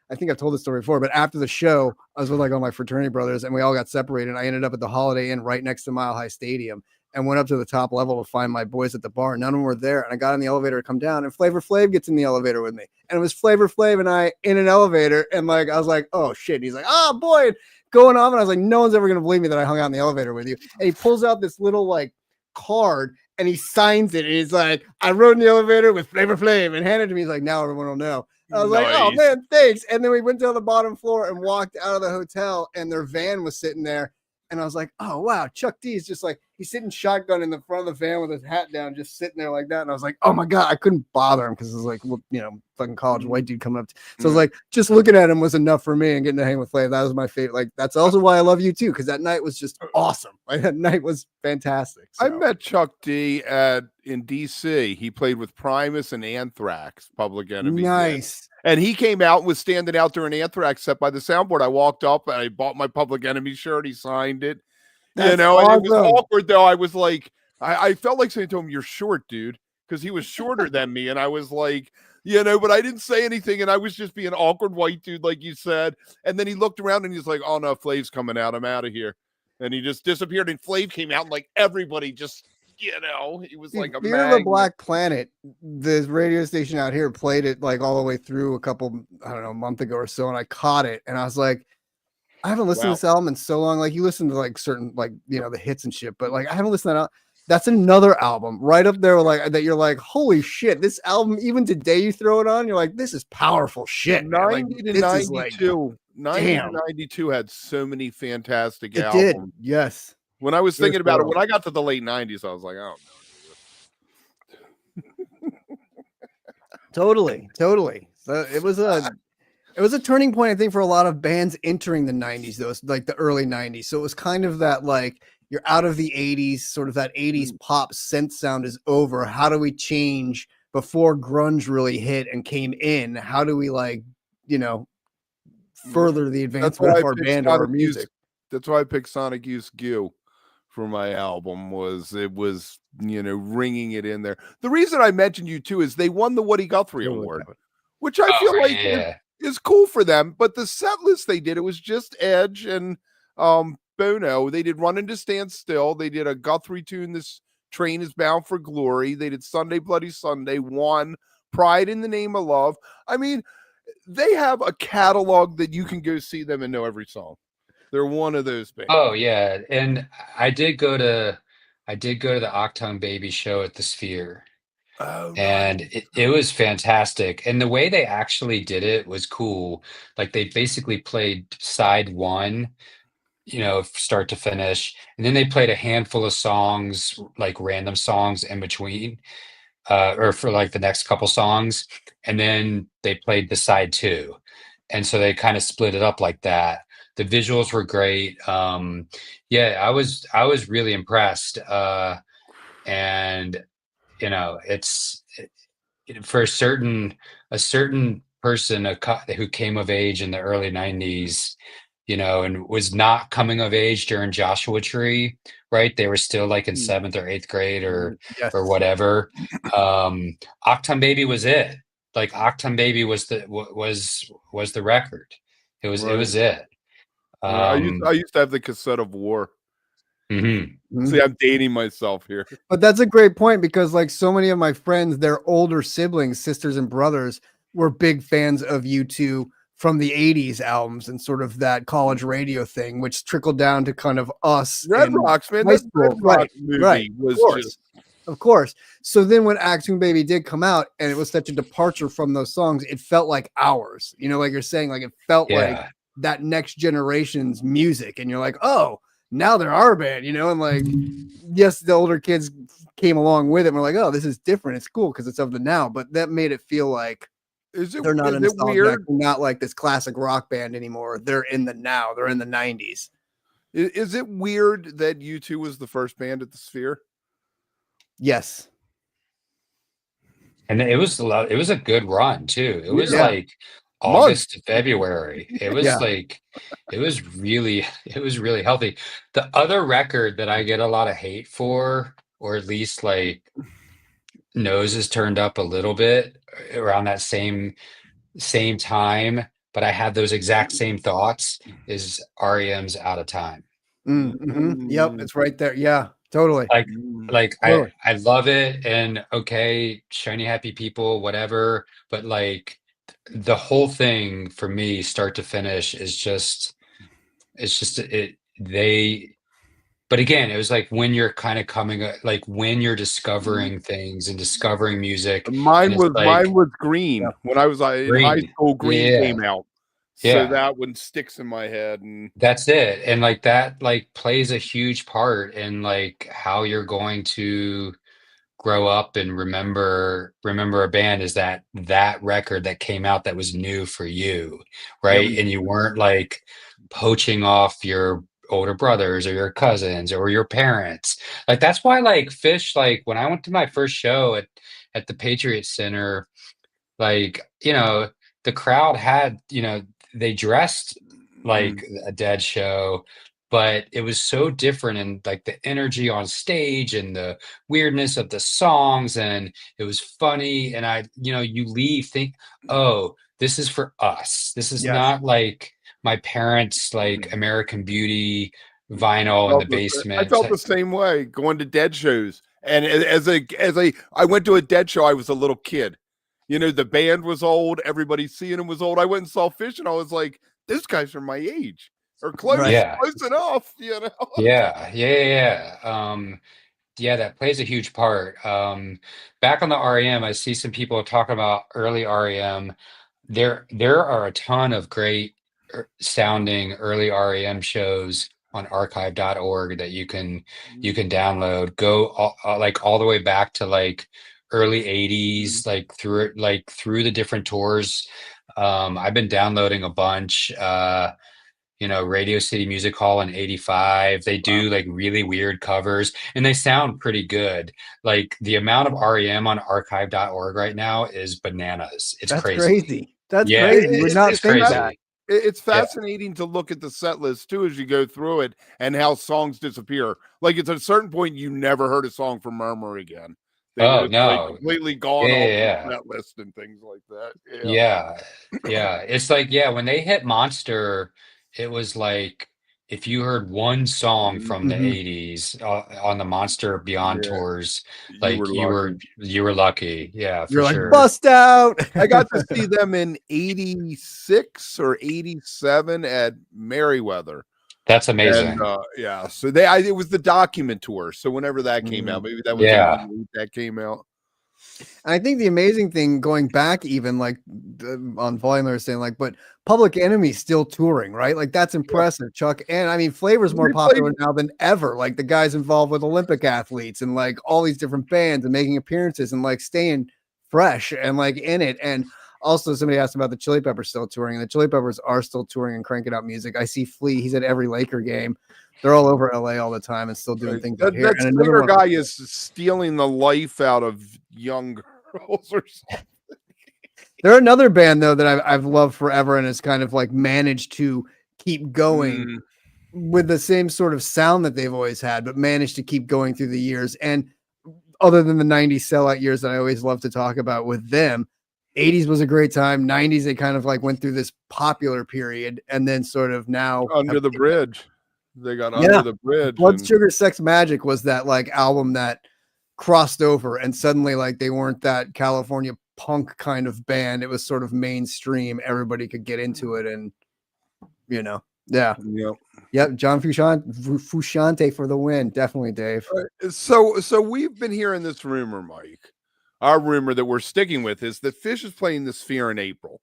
I think I've told this story before, but after the show, I was with like all my fraternity brothers, and we all got separated. And I ended up at the Holiday Inn right next to Mile High Stadium, and went up to the top level to find my boys at the bar. None of them were there, and I got in the elevator to come down, and Flavor Flav gets in the elevator with me, and it was Flavor Flav and I in an elevator, and like I was like, oh shit. And he's like, oh boy, going off, and I was like, no one's ever gonna believe me that I hung out in the elevator with you. And he pulls out this little like card and he signs it, and he's like, I rode in the elevator with Flavor Flav, and handed it to me. He's like, now everyone will know. I was like, oh man, thanks. And then we went down the bottom floor and walked out of the hotel, and their van was sitting there. And I was like, oh wow, Chuck D is just like, he's sitting shotgun in the front of the van with his hat down, just sitting there like that. And I was like, oh my God, I couldn't bother him because it was like, fucking college white dude coming up. So I was like, just looking at him was enough for me, and getting to hang with Flav. That was my favorite. Like, that's also why I love you too, because that night was just awesome. Like, that night was fantastic. So. I met Chuck D in DC. He played with Primus and Anthrax, Public Enemy. Nice. And he came out and was standing out there in Anthrax set by the soundboard. I walked up and I bought my Public Enemy shirt. He signed it. That's and it was awkward though. I was like, I felt like saying to him, "You're short, dude," because he was shorter than me. And I was like, but I didn't say anything. And I was just being awkward white dude, like you said. And then he looked around and he's like, "Oh no, Flav's coming out. I'm out of here." And he just disappeared. And Flav came out and like everybody just, he was like a Fear of the Black Planet, the radio station out here played it like all the way through a month ago or so, and I caught it, and I was like, I haven't listened to this album in so long. Like, you listen to like certain, like, the hits and shit, but like I haven't listened to that. That's another album right up there, like that. You're like, holy shit, this album, even today you throw it on, you're like, this is powerful shit. 90 to 92. Like, 90 to 92 had so many fantastic albums. Did. Yes. When I was thinking about it, when I got to the late 90s, I was like, oh no. Totally. So it was a turning point, I think, for a lot of bands entering the 90s, those like the early 90s. So it was kind of that, like, you're out of the 80s, sort of that 80s pop synth sound is over. How do we change before grunge really hit and came in? How do we, like, further the advancement of our band or our music? That's why I picked Sonic Youth Goo for my album. It was ringing it in there. The reason I mentioned you too is they won the Woody Guthrie Award, which I feel like is cool for them. But the set list they did, it was just Edge and Bono. They did Run Into Stand Still. They did a Guthrie tune, This Train is Bound for Glory. They did Sunday Bloody Sunday, One, Pride in the Name of Love. I mean, they have a catalog that you can go see them and know every song. They're one of those bands. Oh yeah, and I did go to the Octone Baby show at the Sphere, Oh, and nice. it was fantastic. And the way they actually did it was cool. Like they basically played side one, start to finish, and then they played a handful of songs, like random songs in between, or for like the next couple songs, and then they played the side two, and so they kind of split it up like that. The visuals were great. Yeah, I was really impressed. And it's for a certain person who came of age in the early 90s, and was not coming of age during Joshua Tree, right? They were still like in seventh or eighth grade or Yes. whatever. Octane Baby was it. Like Octane Baby was the record. It was it. I used to have the cassette of War. Mhm. See, I'm dating myself here. But that's a great point because like so many of my friends, their older siblings, sisters and brothers were big fans of U2 from the 80s albums and sort of that college radio thing, which trickled down to kind of us. Red in Rocks, man. high That school. Red Rock movie Right. was Of course. just Of course. So then when Acting Baby did come out and it was such a departure from those songs, it felt like ours, like you're saying, like it felt like Yeah. that next generation's music. And you're like, oh, now they're our band, and like, yes, the older kids came along with it. And we're like, oh, this is different. It's cool because it's of the now, but that made it feel like they're not a nostalgia act, not like this classic rock band anymore. They're in the now. They're in the 90s. Is it weird that U2 was the first band at the Sphere? Yes. And it was a good run too. It was Yeah. like August to February. It was Yeah. like it was really healthy. The other record that I get a lot of hate for, or at least like nose is turned up a little bit around that same time, but I had those exact same thoughts, is REM's Out of Time. Yep, it's right there. Yeah, totally. Like Totally. I love it, and okay, shiny happy people, whatever, but like the whole thing for me, start to finish, is just but again, it was like when you're kind of like when you're discovering things and discovering music. Mine and it's was Green. When I was in high Green. school, Green Yeah. came out. So Yeah. that one sticks in my head. And That's it. And like that like plays a huge part in like how you're going to grow up and remember a band, is that record that came out that was new for you, right? Yep. And you weren't like poaching off your older brothers or your cousins or your parents. Like that's why like Fish, like when I went to my first show at the Patriot Center, like the crowd had, they dressed like a Dead show, but it was so different, and like the energy on stage and the weirdness of the songs, and it was funny. And you leave think, oh, this is for us. This is not like my parents like American Beauty vinyl in the basement. I felt the same way going to Dead shows. And I went to a Dead show. I was a little kid. The band was old. Everybody seeing them was old. I went and saw Fish, and I was like, those guys are my age, or close, close enough. Yeah. Yeah, that plays a huge part. Back on the REM, I see some people talking about early REM. There are a ton of great sounding early REM shows on archive.org that you can download. Go all the way back to like early 80s, like through the different tours. I've been downloading a bunch. Radio City Music Hall in 85. They do like really weird covers, and they sound pretty good. Like the amount of REM on archive.org right now is bananas. That's crazy. That's yeah, crazy. Would not think crazy. that. It's fascinating to look at the set list too as you go through it, and how songs disappear. Like it's at a certain point you never heard a song from Murmur again. They Oh were no, like completely gone off the set list and things like that. Yeah. It's like when they hit Monster, it was like if you heard one song from the Mhm. 80s on the Monster Beyond Yeah, tours, you like were lucky. you were lucky. Yeah, for You're like, sure. bust out. I got to see them in 86 or 87 at Merriweather. That's And amazing. yeah, so it was the document tour. So whenever that came out, maybe that was Yeah. 88 that came out. I think the amazing thing going back, even like on volume, they were saying like, but Public Enemy's still touring, right? Like that's impressive, Chuck. And I mean, Flavor's more They popular played- now than ever. Like the guys involved with Olympic athletes and like all these different bands and making appearances and like staying fresh and like in it. And also, somebody asked about the Chili Peppers still touring, and the Chili Peppers are still touring and cranking out music. I see Flea; he's at every Laker game. They're all over LA all the time and still doing things out here. That And another singer one, guy is stealing the life out of young girls or something. they're another band though that I've loved forever and has kind of like managed to keep going with the same sort of sound that they've always had, but managed to keep going through the years. And other than the 90s sellout years that I always love to talk about with them, 80s was a great time. 90s, they kind of like went through this popular period and then sort of now Under the Bridge. They got Yeah. Under the Bridge. Blood and- Sugar Sex Magic was that like album that crossed over and suddenly like they weren't that California punk kind of band. It was sort of mainstream. Everybody could get into it and yeah. Yep. Yep, John Fusciante for the win. Definitely, Dave. So we've been hearing this rumor, Mike. Our rumor that we're sticking with is that Fish is playing the Sphere in April,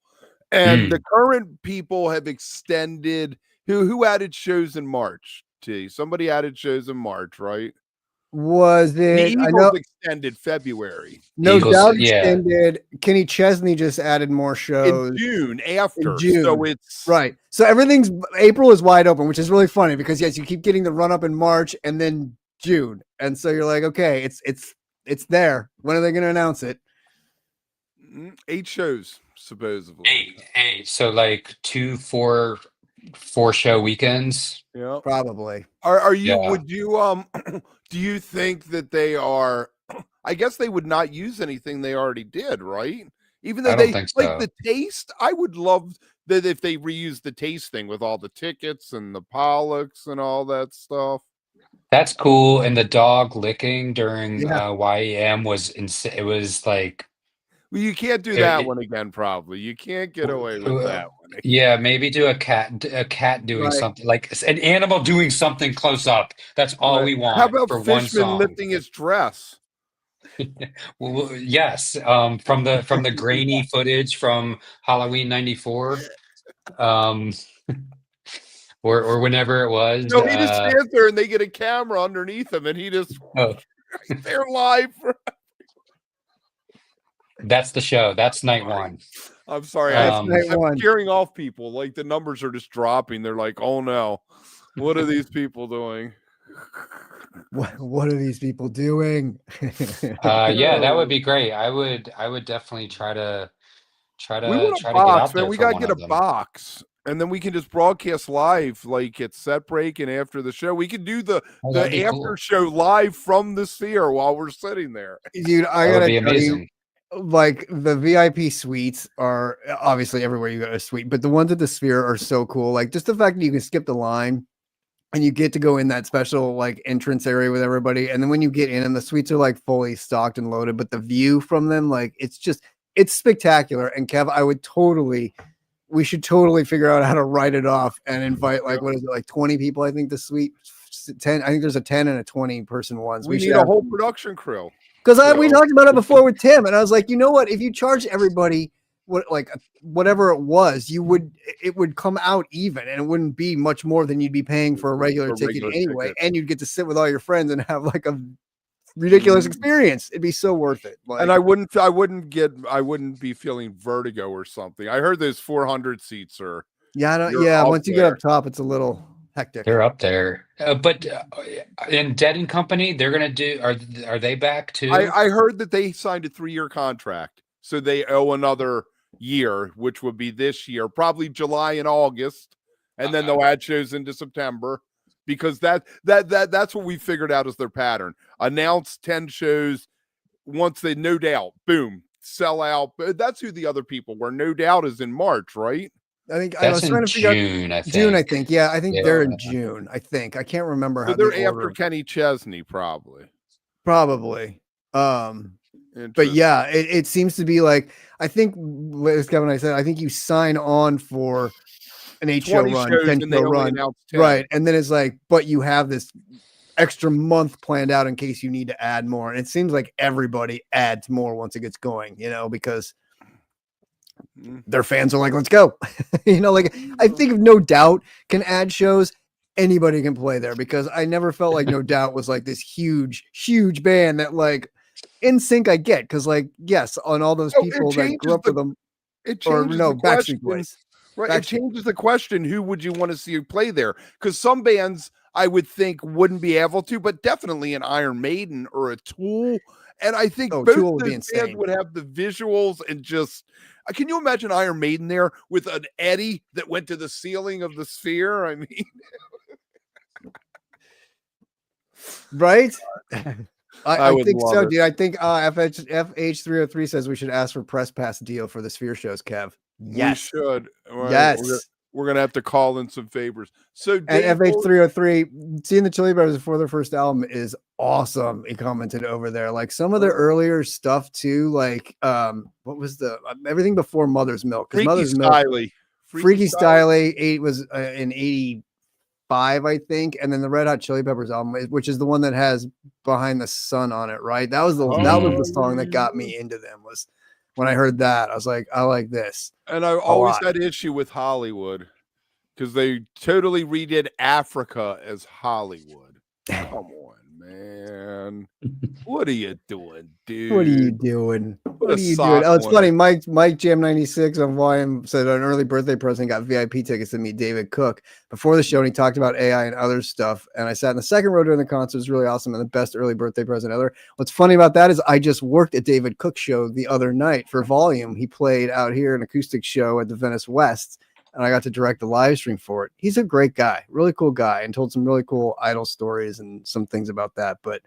and the current people have extended. Who added shows in March? Somebody added shows in March, right? Was The it? I Eagles know. extended February. No Eagles, doubt yeah. extended. Kenny Chesney just added more shows In June after. In June. So it's right. So everything's April is wide open, which is really funny because yes, you keep getting the run up in March and then June, and so you're like, okay, it's there. When are they going to announce it? 8 shows supposedly. Eight. So like 4 show weekends. Yeah. Probably. Are you? Yeah. Would you? Do you think that they are? I guess they would not use anything they already did, right? Even though I don't they think like so. the taste. I would love that if they reuse the taste thing with all the tickets and the Pollux and all that stuff. That's cool. And the dog licking during Yeah. YEM was insane. It was like, Well, you can't do that one again. Probably you can't get away with that one. yeah, maybe do a cat doing Right. something like an animal doing something close up. That's all we want. How about for one Fishman song. lifting his dress? Well, yes, from the grainy footage from Halloween '94, or whenever it was. No, he just stands there and they get a camera underneath him, and he just Oh, they're live. that's the show. That's night one. I'm sorry, That's night I'm one. scaring off people. Like the numbers are just dropping. They're like, oh no, what are these people doing? What are these people doing? Yeah, that would be great. I would definitely try to We want a get box, out man. there We for gotta one get of a them. box, and then we can just broadcast live, like at set break and after the show. We could do the Oh, that'd be after cool. show live from the Sphere while we're sitting there. Dude, I That would gotta be tell you, amazing. like the VIP suites are obviously everywhere you go a suite, but the ones at the Sphere are so cool. Like just the fact that you can skip the line and you get to go in that special like entrance area with everybody. And then when you get in and the suites are like fully stocked and loaded, but the view from them, like it's spectacular. And Kev, we should totally figure out how to write it off and invite like, what is it? Like 20 people. I think the suite 10, I think there's a 10 and a 20 person ones. We need should a have whole production crew. because we talked about it before with Tim, and I was like, you know what? If you charge everybody whatever it was, it would come out even, and it wouldn't be much more than you'd be paying for a regular ticket anyway, and you'd get to sit with all your friends and have like a ridiculous experience. It'd be so worth it. Like, And I wouldn't be feeling vertigo or something. I heard those 400 seats are. You're once you get there. up top, it's a little hectic. They're up there, but in Dead and Company, they're gonna do. Are they back too? I heard that they signed a 3-year contract, so they owe another year, which would be this year, probably July and August, and then they'll add shows into September, because that's what we figured out as their pattern. Announce 10 shows once they, no doubt, boom, sell out. But that's who the other people were. No Doubt is in March, right? I think I That's was trying in to figure out June, I June. I think. think. Yeah, I think Yeah. they're in June. I think. I can't remember So how the they're order. after Kenny Chesney, probably. Probably. But Interesting. yeah, it seems to be like, I think, as Kevin and I said, I think you sign on for an 8-show 20 run, shows 10 and they show only run, announced 10. right? And then it's like, but you have this extra month planned out in case you need to add more. And it seems like everybody adds more once it gets going, you know, because their fans are like, let's go. You know, like I think No Doubt can add shows. Anybody can play there, because I never felt like No Doubt was like this huge band that, like, In Sync I get, because, like, yes, on all those people that grew up with them, it or changes no, the Backstreet question. Boys. Right. It changes the question. Who would you want to see play there? Because some bands I would think wouldn't be able to, but definitely an Iron Maiden or a Tool. And I think both Tool would be those bands insane. would have the visuals and just, can you imagine Iron Maiden there with an eddy that went to the ceiling of the sphere? I mean, right? I would think love so, it. dude. I think FH303 says we should ask for press pass deal for the Sphere shows, Kev. Yes. We should. Yes. We're gonna have to call in some favors. So And Dave, FH303, seeing the Chili Peppers before their first album is awesome. He commented over there. Like some of their earlier stuff too, like what was the everything before Mother's Milk? Because Mother's Milk, Freaky Styley was in 85, I think, and then the Red Hot Chili Peppers album, which is the one that has Behind the Sun on it, right? That was the song that got me into them. Was when I heard that, I was like, I like this. And I always had issue with Hollywood because they totally redid Africa as Hollywood. Come on, man. What are you doing, dude? What are you doing? What are you doing? Oh, it's funny. Mike Jam 96 on YM said an early birthday present got VIP tickets to meet David Cook before the show, and he talked about AI and other stuff. And I sat in the second row during the concert. It was really awesome and the best early birthday present ever. What's funny about that is I just worked at David Cook's show the other night for Volume. He played out here an acoustic show at the Venice West, and I got to direct the live stream for it. He's a great guy, really cool guy, and told some really cool Idol stories and some things about that. But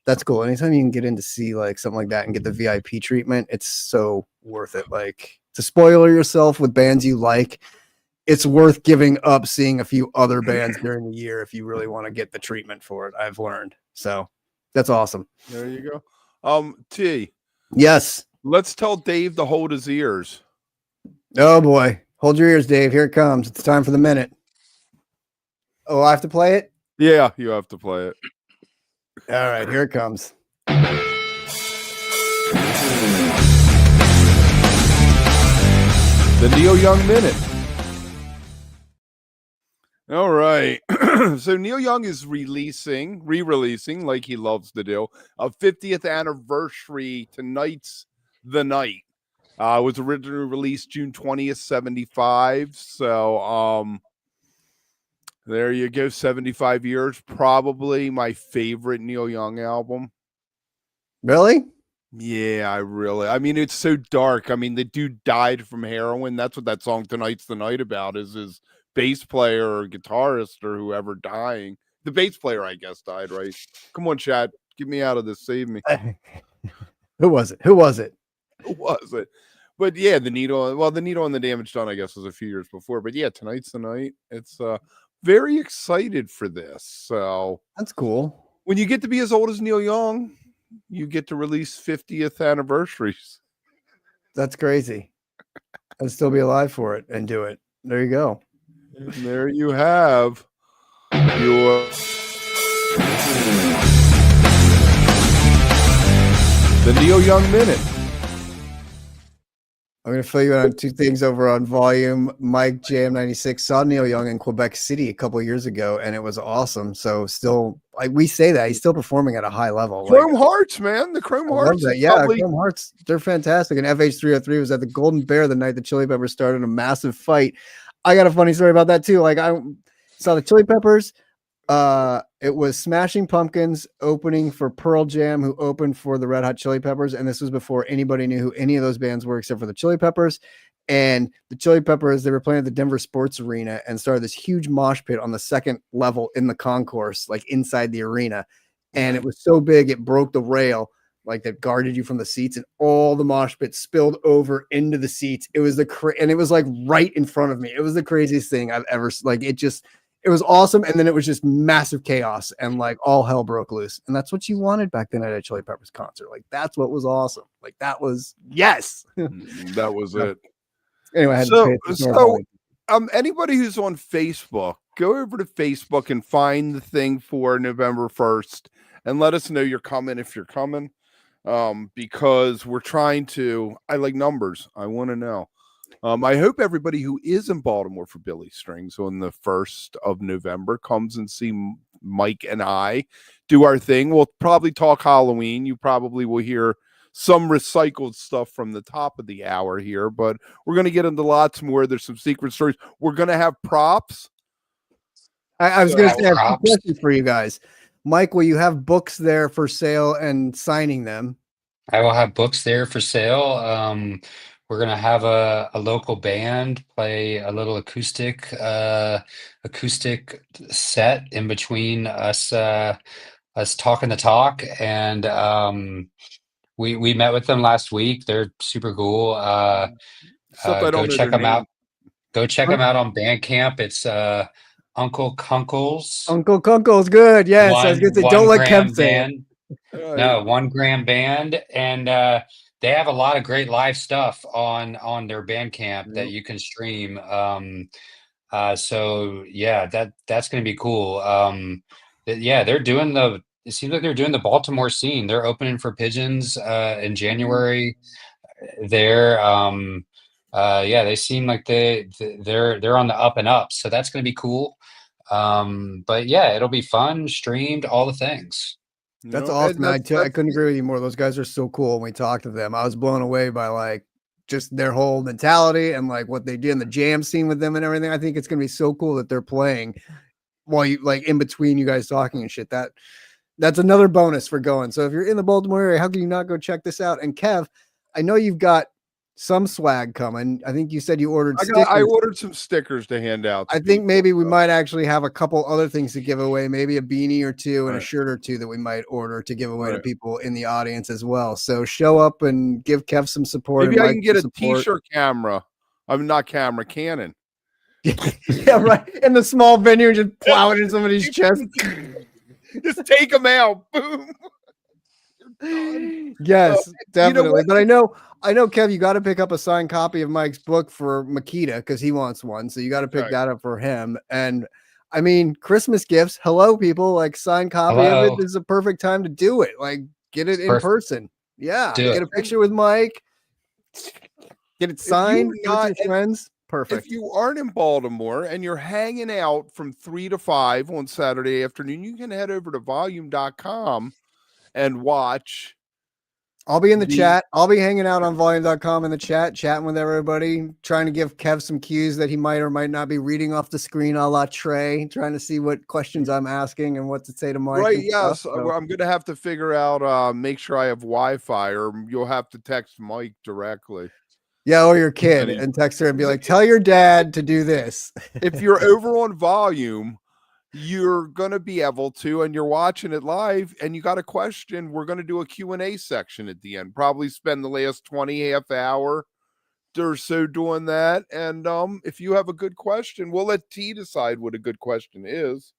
that's cool. Anytime you can get in to see like something like that and get the VIP treatment, it's so worth it. Like, to spoiler yourself with bands you like, it's worth giving up seeing a few other bands during the year if you really want to get the treatment for it. I've learned. So that's awesome. There you go. T. Yes. Let's tell Dave to hold his ears. Oh boy. Hold your ears, Dave. Here it comes. It's time for the minute. Oh, I have to play it? Yeah, you have to play it. All right, here it comes. The Neil Young Minute. All right. So Neil Young is re-releasing, like he loves to do, a 50th anniversary. Tonight's the night. It was originally released June 20th, 75. So there you go, 75 years. Probably my favorite Neil Young album. Really? Yeah, I mean, it's so dark. I mean, the dude died from heroin. That's what that song Tonight's the Night about, is his bass player or guitarist or whoever dying. The bass player, I guess, died, right? Come on, chat. Get me out of this. Save me. Who was it? Who was it? Who was it? But yeah, the Needle and the Damage Done, I guess, was a few years before. But yeah, Tonight's the Night. It's very excited for this. So that's cool. When you get to be as old as Neil Young, you get to release 50th anniversaries. That's crazy. I'd still be alive for it and do it. There you go. And there you have your the Neil Young Minute. I'm going to fill you in on two things over on Volume. Mike Jam 96 saw Neil Young in Quebec City a couple of years ago, and it was awesome. So still, like we say that, he's still performing at a high level. Chrome Hearts, man. The Chrome Hearts. Yeah, Chrome Hearts. They're fantastic. And FH303 was at the Golden Bear the night the Chili Peppers started a massive fight. I got a funny story about that too. Like, I saw the Chili Peppers. It was Smashing Pumpkins opening for Pearl Jam, who opened for the Red Hot Chili Peppers, and this was before anybody knew who any of those bands were except for the Chili Peppers. And the Chili Peppers, they were playing at the Denver Sports Arena and started this huge mosh pit on the second level in the concourse, like inside the arena. And it was so big it broke the rail. like that guarded you from the seats, and all the mosh pit spilled over into the seats. It was and it was like right in front of me. It was the craziest thing I've ever like. It was awesome, and then it was just massive chaos, and like all hell broke loose. And that's what you wanted back then at a Chili Peppers concert. Like that's what was awesome. Like that was yes, that was it. Anyway, I had to pay anybody who's on Facebook, go over to Facebook and find the thing for November 1st, and let us know you're coming if you're coming. Because we're trying to. I like numbers. I want to know. I hope everybody who is in Baltimore for Billy Strings on the 1st of November comes and see Mike and I do our thing. We'll probably talk Halloween. You probably will hear some recycled stuff from the top of the hour here, but we're going to get into lots more. There's some secret stories. We're going to have props. I was going to say, I have a question for you guys. Mike, will you have books there for sale and signing them? I will have books there for sale. We're going to have a local band play a little acoustic set in between us talking the talk. And we met with them last week. They're super cool. Go check them out. Go check them out on Bandcamp. It's Uncle Kunkel's. Uncle Kunkel's good. Yes, I was going to say, don't let Kev say it. No, 1 gram band, and they have a lot of great live stuff on their Bandcamp that you can stream. So yeah, that's going to be cool. They're doing it seems like they're doing the Baltimore scene. They're opening for Pigeons in January. They seem like they're on the up and up. So that's going to be cool. But yeah, it'll be fun, streamed, all the things. That's awesome. I couldn't agree with you more. Those guys are so cool. When we talked to them, I was blown away by like just their whole mentality and like what they did in the jam scene with them and everything. I think it's going to be so cool that they're playing while you like in between you guys talking and shit. That's another bonus for going. So if you're in the Baltimore area, how can you not go check this out? And Kev, I know you've got some swag coming. I think you said you ordered stickers. I ordered some stickers to hand out. I think maybe we might actually have a couple other things to give away, maybe a beanie or two and a shirt or two that we might order to give away to people in the audience as well. So show up and give Kev some support. Maybe I can get a t-shirt camera. I'm not camera, Canon. Yeah, right. In the small venue and just plow it in somebody's chest. Just take them out. Boom. Yes, definitely. But I know, Kev, you got to pick up a signed copy of Mike's book for Makita because he wants one. So you got to pick that up for him. And I mean, Christmas gifts. Hello, people. Like signed copy of it. This is a perfect time to do it. Like get it in person. Yeah, get a picture with Mike. Get it signed. Give it to your friends. Perfect. If you aren't in Baltimore and you're hanging out from 3 to 5 on Saturday afternoon, you can head over to volume.com and watch. I'll be in the chat. I'll be hanging out on volume.com in the chat, chatting with everybody, trying to give Kev some cues that he might or might not be reading off the screen a la Trey, trying to see what questions I'm asking and what to say to Mike. Right, yes. So I'm going to have to figure out, make sure I have Wi-Fi, or you'll have to text Mike directly. Yeah, or your kid and text her and be like, tell your dad to do this. If you're over on Volume, you're going to be able to, and you're watching it live and you got a question, we're going to do a Q&A section at the end. Probably spend the last 20 half hour or so doing that. And if you have a good question, we'll let T decide what a good question is.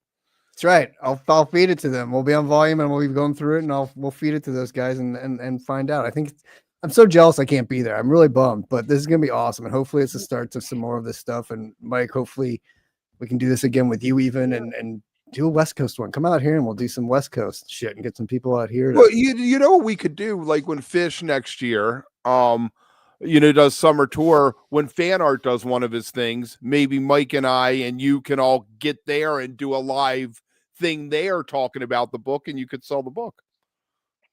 That's right. I'll feed it to them. We'll be on Volume and we'll be going through it, and we'll feed it to those guys and find out. I think I'm so jealous I can't be there. I'm really bummed, but this is going to be awesome. And hopefully it's the start to some more of this stuff. And Mike, hopefully we can do this again with you even and do a West Coast one. Come out here and we'll do some West Coast shit and get some people out here. Well, you know what we could do? Like when Fish next year, does summer tour, when Fan Art does one of his things, maybe Mike and I and you can all get there and do a live thing there talking about the book, and you could sell the book.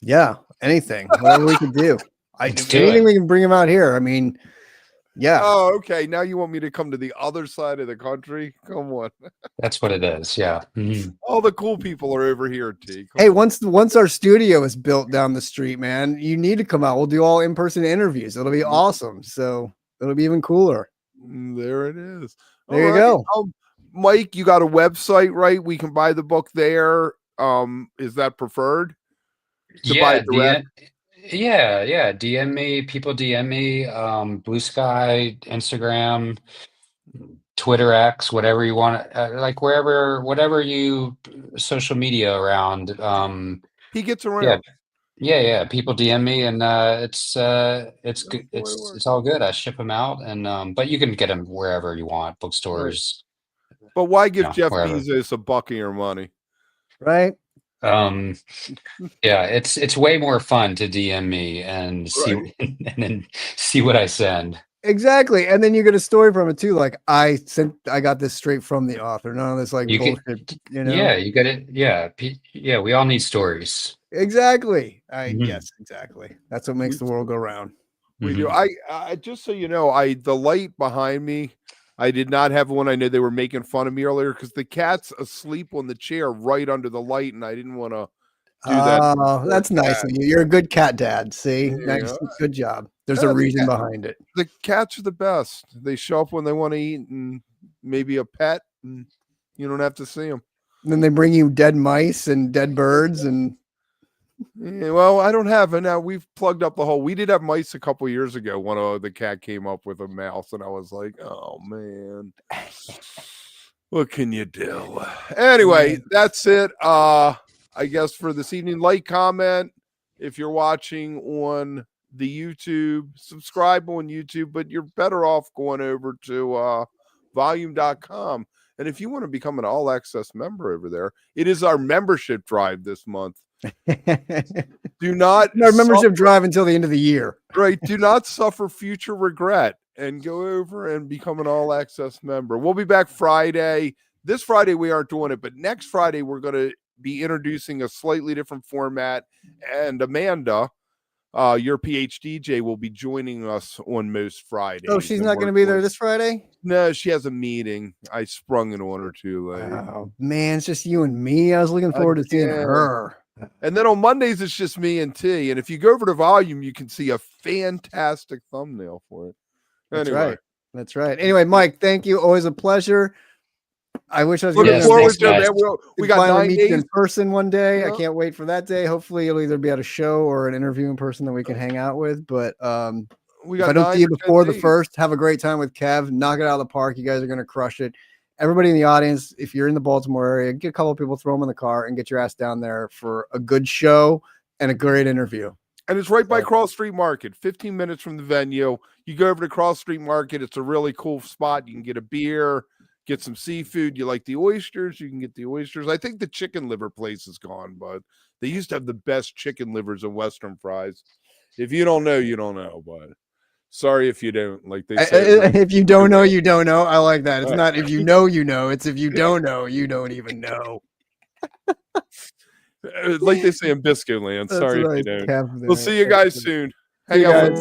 Yeah, anything, whatever we could do. Anything we can bring him out here. I mean, yeah. Oh, okay. Now you want me to come to the other side of the country? Come on. That's what it is. Yeah. Mm-hmm. All the cool people are over here, T. Hey, once our studio is built down the street, man, you need to come out. We'll do all in-person interviews. It'll be awesome. So it'll be even cooler. There it is. There you go. Mike, you got a website, right? We can buy the book there. Is that preferred? Yeah, Yeah. DM me. People DM me. Blue Sky, Instagram, Twitter X, whatever you want. Like whatever you social media around. He gets Yeah, around. yeah. People DM me, and it's That's good. the way it works. It's all good. I ship them out, and but you can get them wherever you want, Right. bookstores, But why give Jeff wherever. Bezos a buck of your money? Right? Um, yeah, it's way more fun to DM me and see Right. and then see what I send. Exactly. And then you get a story from it too. Like I got this straight from the author. None of this like You can, bullshit, you know? yeah, you get it. Yeah, yeah, we all need stories. Exactly. Hmm. Yes, exactly. That's what makes the world go round. We do. Hmm. I just so you know, the light behind me, I did not have one. I know they were making fun of me earlier because the cat's asleep on the chair right under the light, and I didn't want to do that to the Oh, poor that's nice cat. of you. You're a good cat dad. See, Yeah, nice, good job. There's a yeah, reason behind it. the cats are the best. They show up when they want to eat, and maybe a pet, and you don't have to see them. And then they bring you dead mice and dead birds, and Yeah, well, I don't have it now. We've plugged up the hole. We did have mice a couple years ago. One of the cat came up with a mouse, and I was like, "Oh man, what can you do?" Anyway, that's it. I guess for this evening, like, comment if you're watching on the YouTube, subscribe on YouTube, but you're better off going over to volume.com. And if you want to become an all access member over there, it is our membership drive this month. Do not our membership suffer, drive until the end of the year. right. Do not suffer future regret and go over and become an all access member. We'll be back Friday. This Friday, we aren't doing it, but next Friday, we're going to be introducing a slightly different format. And Amanda, your PhDJ, will be joining us on most Fridays. Oh, she's not going to be there this Friday? No, she has a meeting. I sprung it on her too late. Oh, man, it's just you and me. I was looking forward to seeing her. And then on Mondays, it's just me and T. And if you go over to Volume, you can see a fantastic thumbnail for it. That's Anyway. right. That's right. Anyway, Mike, thank you. Always a pleasure. I wish I was looking forward to guys. it. We got finally 9 meet you days in person one day. Yeah. I can't wait for that day. Hopefully, it'll either be at a show or an interview in person that we can hang out with. But We if got I don't 9 see you or 10 before the days. first, have a great time with Kev. Knock it out of the park. You guys are going to crush it. Everybody in the audience, if you're in the Baltimore area, get a couple of people, throw them in the car, and get your ass down there for a good show and a great interview. And it's right by Cross Street Market, 15 minutes from the venue. You go over to Cross Street Market. It's a really cool spot. You can get a beer, get some seafood. You like the oysters, you can get the oysters. I think the chicken liver place is gone, but they used to have the best chicken livers and Western fries. If you don't know, you don't know, but sorry if you don't. Like they say, if you don't know, you don't know. I like that. It's not if you know, you know. It's if you don't know, you don't even know. Like they say in Biscuit Land. Sorry if you don't. We'll see you guys soon. Hang out.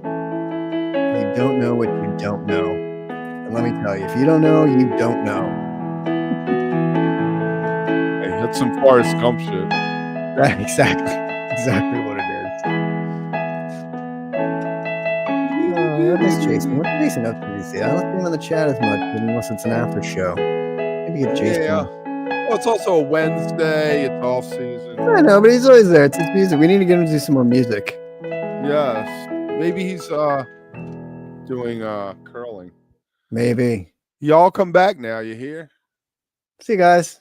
You don't know what you don't know. And let me tell you, if you don't know, you don't know. Hey, that's some Forrest Gump shit. Exactly what it is. Oh, I miss Jason. What's Jason up to these days? I don't see him in the chat as much unless it's an after show. Maybe get Jason. Yeah. Well, it's also a Wednesday. It's off season. I know, but he's always there. It's his music. We need to get him to do some more music. Yes. Maybe he's doing curling. Maybe. Y'all come back now, you hear? See you guys.